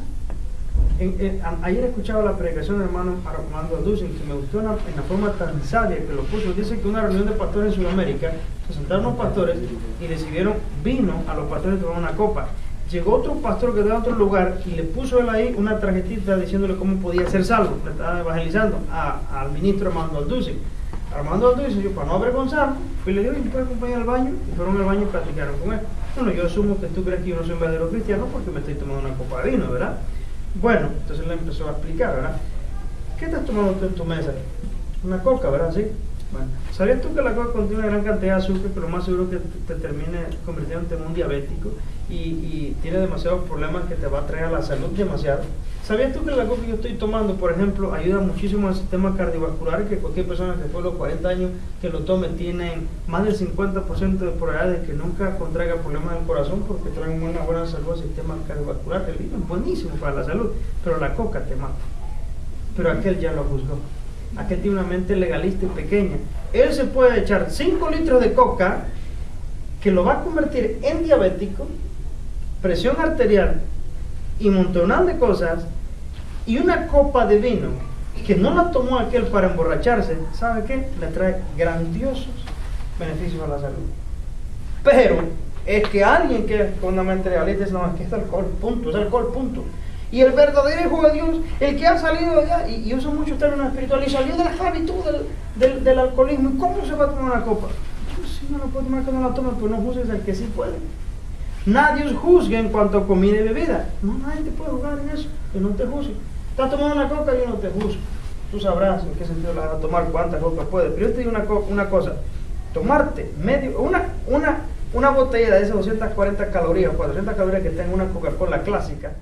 ayer escuchaba la predicación del hermano Armando Alducin, que me gustó en la forma tan sabia que lo puso. Dice que una reunión de pastores en Sudamérica, se sentaron los pastores y le sirvieron vino a los pastores que tomaron una copa. Llegó otro pastor que de otro lugar y le puso él ahí una tarjetita diciéndole cómo podía ser salvo. Le estaba evangelizando al ministro Armando Alducin. Armando Alducin, yo para no avergonzarlo, fui y le dije, ¿me puede acompañar al baño? Y fueron al baño y platicaron con él. Bueno, yo asumo que tú crees que yo no soy un verdadero cristiano porque me estoy tomando una copa de vino, ¿verdad? Bueno, entonces le empezó a explicar, ¿verdad? ¿Qué estás tomando tú en tu mesa? Una coca, ¿verdad? Sí. Bueno, ¿sabías tú que la coca contiene una gran cantidad de azúcar, que lo más seguro que te termine convirtiéndote en un diabético y tiene demasiados problemas que te va a traer a la salud demasiado? ¿Sabías tú que la coca que yo estoy tomando, por ejemplo, ayuda muchísimo al sistema cardiovascular, que cualquier persona que después de los 40 años que lo tome tiene más del 50% de probabilidades de que nunca contraiga problemas del corazón porque trae una buena salud al sistema cardiovascular? El vino es buenísimo para la salud, pero la coca te mata. Pero aquel ya lo juzgó. Aquel tiene una mente legalista y pequeña. Él se puede echar 5 litros de coca que lo va a convertir en diabético, presión arterial y montonal de cosas, y una copa de vino que no la tomó aquel para emborracharse, ¿sabe qué? Le trae grandiosos beneficios a la salud. Pero es que alguien que es con una mente legalista dice, no, es que es alcohol, punto, es alcohol, punto. Y el verdadero hijo de Dios, el que ha salido de allá, y uso muchos términos espirituales, y salió de la esclavitud del alcoholismo, ¿y cómo se va a tomar una copa? Pues si no la puede tomar, que no la tome, pues no juzgues al que sí puede. Nadie os juzgue en cuanto a comida y bebida. No, nadie te puede juzgar en eso, que no te juzgue. Estás tomando una coca, yo no te juzgo. Tú sabrás en qué sentido la vas a tomar, cuántas copas puedes. Pero yo te digo una cosa, tomarte una botella de esas 240 calorías, 400 calorías que tenga una Coca-Cola clásica,